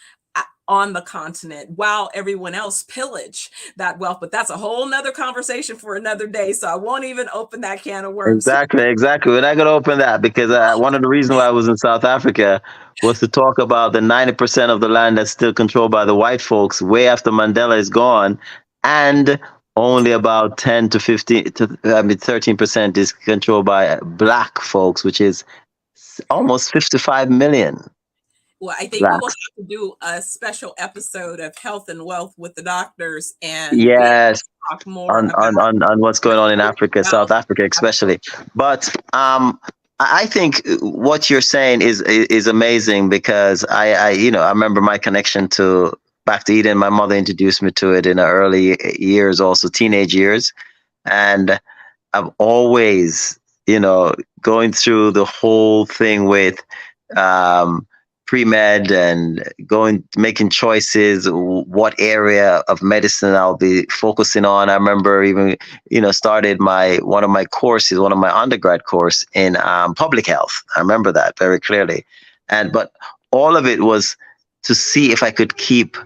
on the continent, while everyone else pillage that wealth. But that's a whole nother conversation for another day. So I won't even open that can of worms.
Exactly. We're not going to open that because one of the reasons why I was in South Africa was to talk about the 90% of the land that's still controlled by the white folks way after Mandela is gone, and only about 10 to 15 to 13% is controlled by black folks, which is almost 55 million
Well, I think we will
blacks.
have to do a special episode of Health and Wealth with the doctors and be able
Yes,
to talk more about
on what's going on in Africa, South
wealth.
Africa especially. But I think what you're saying is amazing because I remember my connection to Back to Eden. My mother introduced me to it in the early years, also teenage years, and I've always, going through the whole thing with um, pre-med and making choices, what area of medicine I'll be focusing on. I remember even, started one of my undergrad course in public health. I remember that very clearly. But all of it was to see if I could keep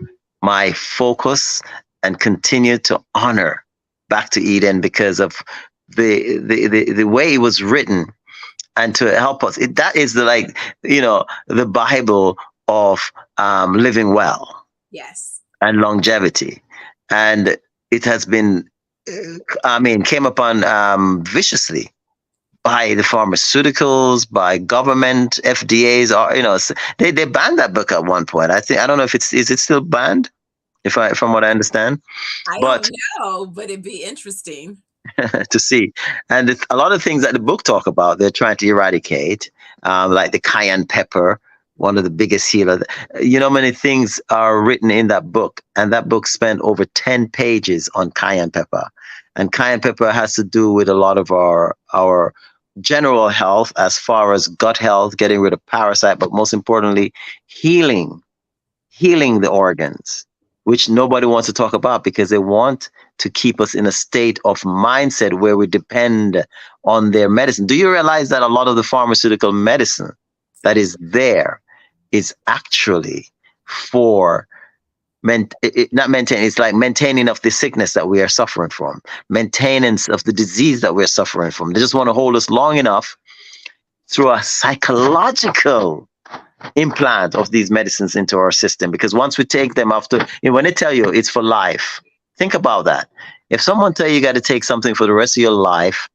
my focus and continue to honor Back to Eden because of the way it was written, and to help us. That is the Bible of living well
Yes.
and longevity, and it has been, came upon viciously by the pharmaceuticals, by government, FDA's, or they banned that book at one point. I don't know if is it still banned, from what I understand,
I
but
don't know, but it'd be interesting.
to see. And a lot of things that the book talk about, they're trying to eradicate, like the cayenne pepper, one of the biggest healers. Many things are written in that book, and that book spent over 10 pages on cayenne pepper. And cayenne pepper has to do with a lot of our general health, as far as gut health, getting rid of parasite, but most importantly, healing the organs, which nobody wants to talk about because they want to keep us in a state of mindset where we depend on their medicine. Do you realize that a lot of the pharmaceutical medicine that is there is actually for not maintaining, it's like maintaining of the sickness that we are suffering from, maintenance of the disease that we're suffering from. They just want to hold us long enough through a psychological implant of these medicines into our system, because once we take them after, when they tell you it's for life, think about that. If someone tell you got to take something for the rest of your life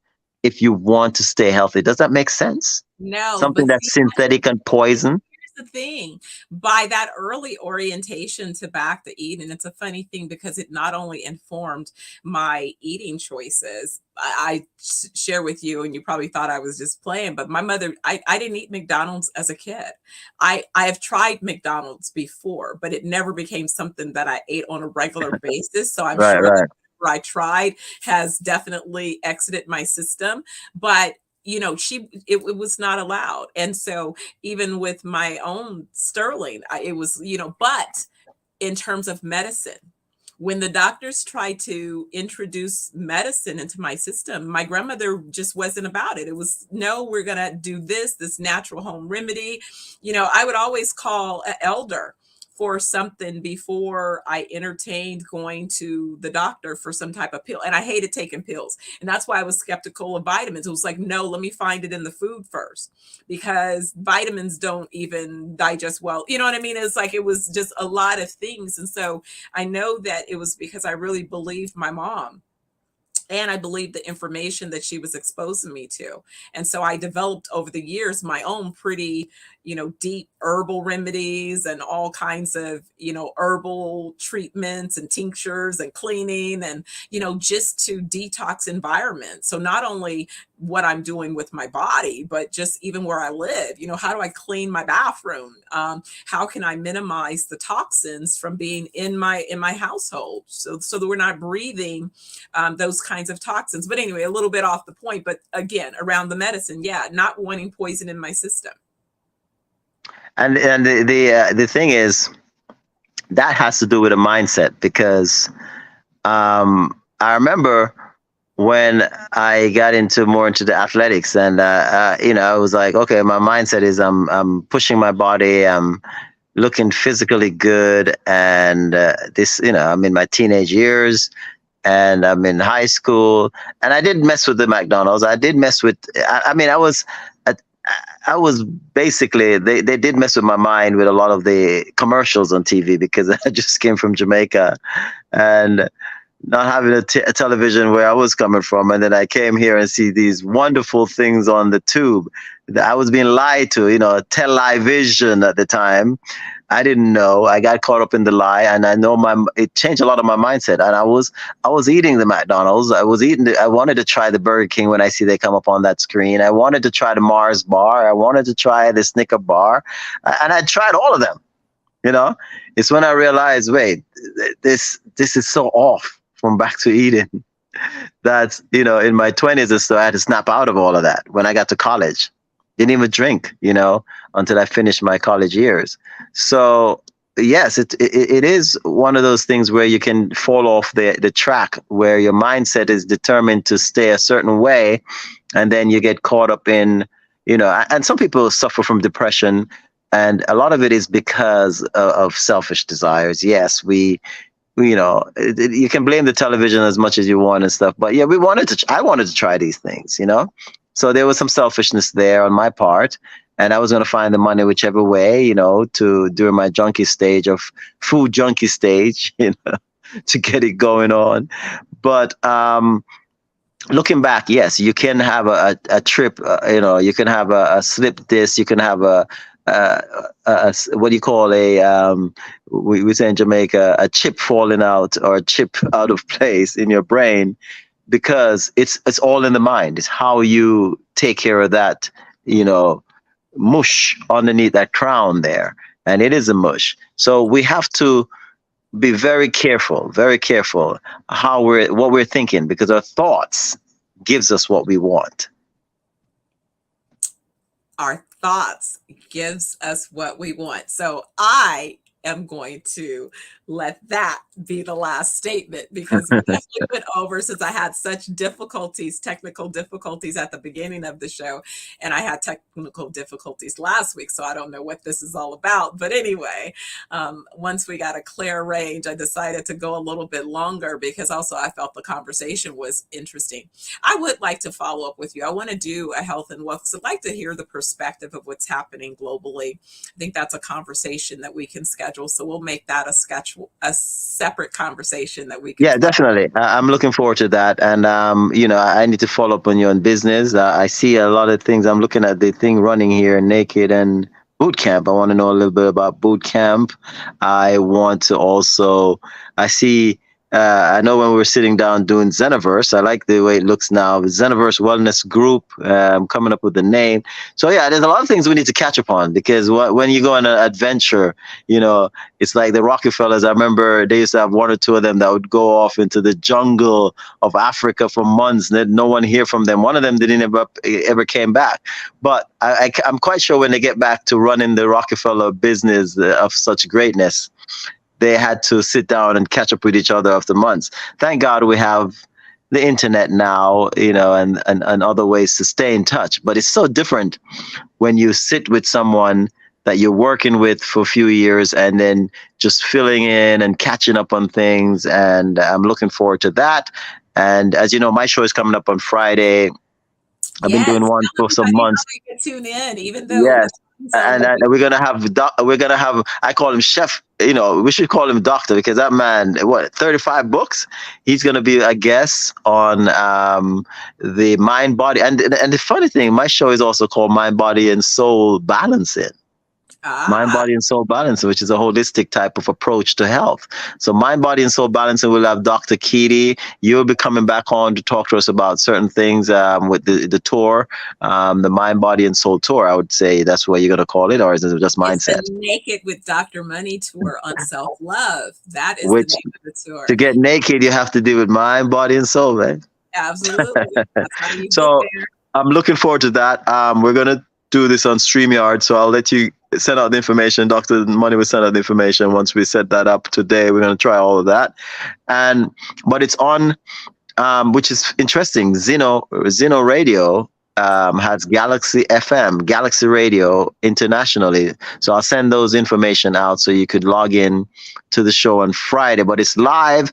if you want to stay healthy, does that make sense?
No,
Something
but
that's synthetic and poison.
the thing, by that early orientation to Back to Eden, it's a funny thing because it not only informed my eating choices. I share with you, and you probably thought I was just playing, but my mother, I didn't eat McDonald's as a kid. I have tried McDonald's before, but it never became something that I ate on a regular basis. So I'm sure that I tried has definitely exited my system, but it was not allowed. And so even with my own Sterling, it was, but in terms of medicine, when the doctors tried to introduce medicine into my system, my grandmother just wasn't about it. It was, no, we're going to do this natural home remedy. I would always call an elder for something before I entertained going to the doctor for some type of pill. And I hated taking pills. And that's why I was skeptical of vitamins. It was like, no, let me find it in the food first, because vitamins don't even digest well. You know what I mean? It's like, it was just a lot of things. And so I know that it was because I really believed my mom. And I believed the information that she was exposing me to. And so I developed over the years my own pretty, deep herbal remedies and all kinds of, herbal treatments and tinctures and cleaning and, just to detox environment. So not only what I'm doing with my body, but just even where I live, how do I clean my bathroom? How can I minimize the toxins from being in my household so that we're not breathing those kinds of toxins. But anyway, a little bit off the point, but again, around the medicine, not wanting poison in my system.
And the thing is, that has to do with a mindset, because I remember when I got more into the athletics, and I was like, okay, my mindset is I'm pushing my body, I'm looking physically good, and I'm in my teenage years, and I'm in high school, and I did mess with the McDonald's. I did mess with. I was basically, they did mess with my mind with a lot of the commercials on TV, because I just came from Jamaica and not having a television where I was coming from. And then I came here and see these wonderful things on the tube that I was being lied to, television at the time. I didn't know. I got caught up in the lie, and I know it changed a lot of my mindset. And I was eating the McDonald's. I wanted to try the Burger King when I see they come up on that screen. I wanted to try the Mars bar. I wanted to try the Snicker bar, and I tried all of them. It's when I realized, wait, this is so off from back to Eden. That in my 20s or so, I had to snap out of all of that. When I got to college, didn't even drink, until I finished my college years. So yes, it is one of those things where you can fall off the track, where your mindset is determined to stay a certain way, and then you get caught up in, and some people suffer from depression, and a lot of it is because of selfish desires. Yes, you can blame the television as much as you want and stuff, but yeah, I wanted to try these things, So there was some selfishness there on my part, and I was going to find the money whichever way, during my food junkie stage, to get it going on. But looking back, yes, you can have a trip, you can have a slip disc, you can have a what do you call we say in Jamaica, a chip falling out, or a chip out of place in your brain, because it's all in the mind. It's how you take care of that, mush underneath that crown there. And it is a mush. So we have to be very careful what we're thinking, because our thoughts gives us what we want.
Our thoughts gives us what we want. So I am going to let that be the last statement, because we definitely went over, since I had such technical difficulties at the beginning of the show, and I had technical difficulties last week, so I don't know what this is all about. But anyway, once we got a clear range, I decided to go a little bit longer, because also I felt the conversation was interesting. I would like to follow up with you. I want to do a health and wealth, so I'd like to hear the perspective of what's happening globally. I think that's a conversation that we can schedule, so we'll make that a separate conversation that we can.
Yeah, definitely. I'm looking forward to that. And, I need to follow up on you on business. I see a lot of things. I'm looking at the thing running here, Naked and Boot Camp. I want to know a little bit about Boot Camp. I want to also, I know when we were sitting down doing ZenoVerse, I like the way it looks now. ZenoVerse Wellness Group, coming up with the name. So yeah, there's a lot of things we need to catch up on, because when you go on an adventure, it's like the Rockefellers. I remember they used to have one or two of them that would go off into the jungle of Africa for months, and no one hear from them. One of them didn't ever came back. But I'm quite sure when they get back to running the Rockefeller business of such greatness, they had to sit down and catch up with each other after months. Thank God we have the internet now, and other ways to stay in touch. But it's so different when you sit with someone that you're working with for a few years and then just filling in and catching up on things. And I'm looking forward to that. And as you know, my show is coming up on Friday. I've been
Yes,
doing one
tell
for some
everybody
months.
how they can tune in, even though the
Yes.
time's
And
already.
we're gonna have I call him chef, we should call him doctor, because that man, 35 books, he's gonna be a guest on the mind body, and the funny thing, my show is also called Mind Body and Soul Balancing. Mind,
Ah,
body, and soul balancing, which is a holistic type of approach to health. So, mind, body, and soul balancing, we'll have Dr. Keedy. You'll be coming back on to talk to us about certain things with the tour, the mind, body, and soul tour. I would say that's what you're going to call it, or is it just
it's the
mindset?
Naked with Dr. Money tour on self-love. That is the
Which,
name of the tour.
to get naked, you have to do with mind, body, and soul, man.
Absolutely. That's how you get
So,
there.
I'm looking forward to that. We're going to do this on StreamYard, so I'll let you send out the information. Dr. Money will send out the information once we set that up today. We're going to try all of that. But it's on, which is interesting, Zeno Radio has Galaxy FM, Galaxy Radio internationally. So I'll send those information out so you could log in to the show on Friday. But it's live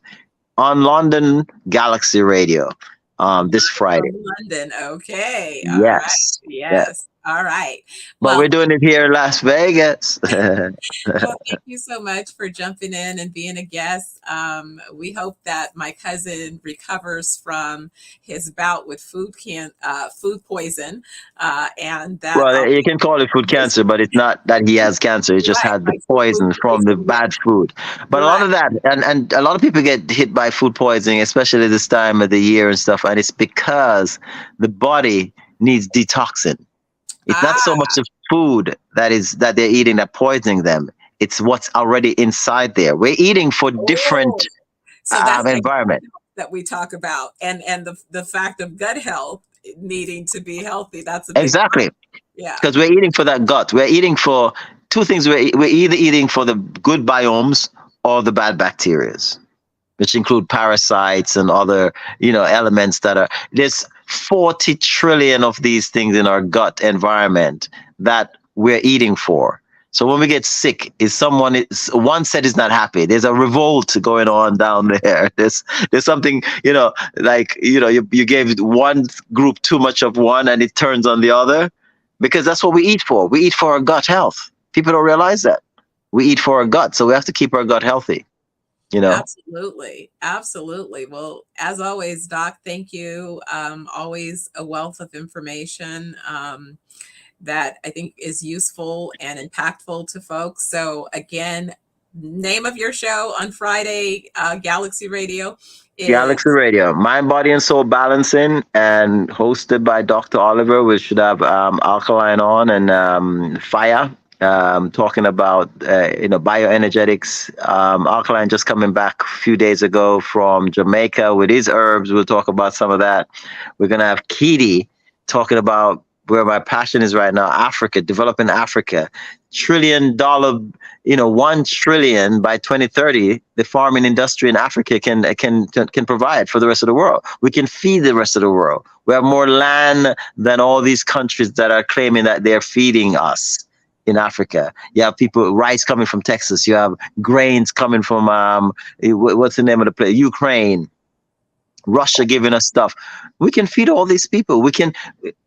on London Galaxy Radio this Friday.
From London. Okay. All right.
Yes.
Yes. All right.
But
Well,
we're doing it here in Las Vegas.
well, thank you so much for jumping in and being a guest. We hope that my cousin recovers from his bout with food poison, and that
Well, you can call it food cancer, but it's not that he has cancer. He just
right,
had the
right,
poison
food
from the
poison.
bad food. But a lot of that, and a lot of people get hit by food poisoning, especially this time of the year and stuff. And it's because the body needs detoxing. It's not so much the food that they're eating that poisoning them. It's what's already inside there. We're eating for different
So that's
environment
that we talk about, and the fact of gut health needing to be healthy. That's a big
exactly.
part. Yeah,
Because we're eating for that gut. We're eating for two things. We're either eating for the good biomes or the bad bacterias, which include parasites and other, elements that are, there's 40 trillion of these things in our gut environment that we're eating for. So when we get sick, one set is not happy. There's a revolt going on down there. There's something, you gave one group too much of one and it turns on the other, because that's what we eat for. We eat for our gut health. People don't realize that. We eat for our gut, so we have to keep our gut healthy.
Absolutely. Absolutely. Well, as always, Doc, thank you. Always a wealth of information that I think is useful and impactful to folks. So again, name of your show on Friday, Galaxy Radio.
Galaxy Radio, Mind, Body, and Soul Balancing, and hosted by Dr. Oliver. We should have Alkaline on and Fire. Talking about bioenergetics. Alkaline just coming back a few days ago from Jamaica with his herbs. We'll talk about some of that. We're gonna have Keedy talking about where my passion is right now, Africa, developing Africa. $1 trillion, 1 trillion by 2030, the farming industry in Africa can provide for the rest of the world. We can feed the rest of the world. We have more land than all these countries that are claiming that they're feeding us. In Africa, you have rice coming from Texas. You have grains coming from what's the name of the place? Ukraine, Russia giving us stuff. We can feed all these people. We can.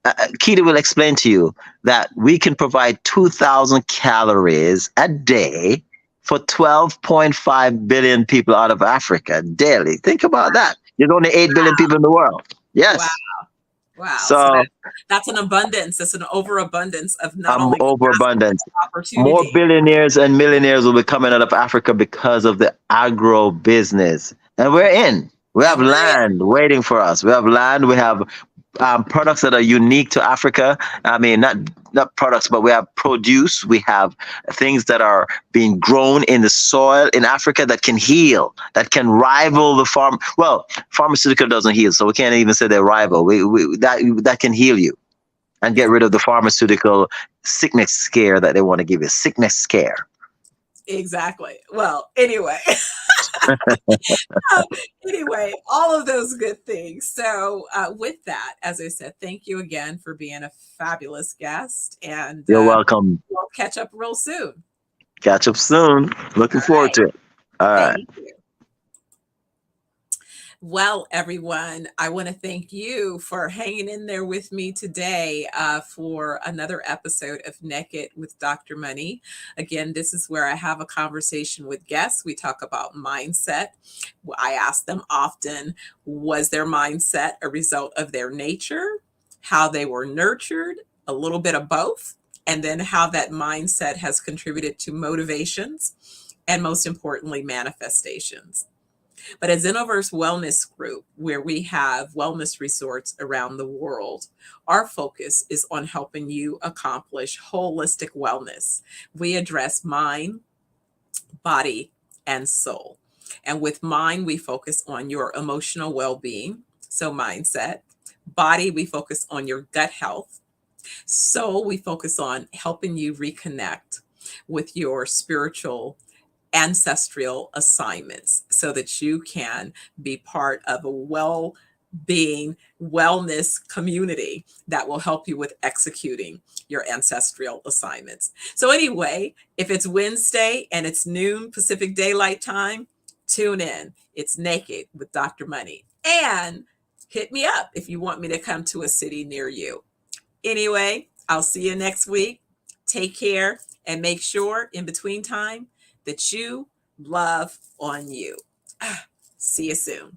Keita will explain to you that we can provide 2,000 calories a day for 12.5 billion people out of Africa daily. Think about that. There's only 8 billion people in the world. Yes.
Wow.
So
that's an abundance. It's an overabundance of not only
overabundance.
opportunity.
More billionaires and millionaires will be coming out of Africa because of the agro business. And we're in. We have land waiting for us. We have land. We have products that are unique to Africa. I mean, not products, but we have produce. We have things that are being grown in the soil in Africa that can heal, that can rival the farm. Well, pharmaceutical doesn't heal, so we can't even say they're rival. That can heal you and get rid of the pharmaceutical sickness scare that they want to give you. Sickness scare.
Exactly. Well, anyway. Anyway, all of those good things. So with that, as I said, thank you again for being a fabulous guest, and
You're welcome.
we'll catch up real soon.
Catch up soon. Looking
All
forward
right.
to it. All right.
Thank you. Well, everyone, I want to thank you for hanging in there with me today for another episode of Naked with Dr. Money. Again, this is where I have a conversation with guests. We talk about mindset. I ask them often, was their mindset a result of their nature, how they were nurtured, a little bit of both, and then how that mindset has contributed to motivations and, most importantly, manifestations. But at ZenoVerse Wellness Group, where we have wellness resorts around the world, our focus is on helping you accomplish holistic wellness. We address mind, body, and soul. And with mind, we focus on your emotional well-being, so mindset. Body, we focus on your gut health. Soul, we focus on helping you reconnect with your spiritual ancestral assignments so that you can be part of a well-being wellness community that will help you with executing your ancestral assignments. So anyway, if it's Wednesday and it's noon Pacific Daylight Time, tune in. It's Naked with Dr. Money. And hit me up if you want me to come to a city near you. Anyway, I'll see you next week. Take care and make sure in between time that you love on you. See you soon.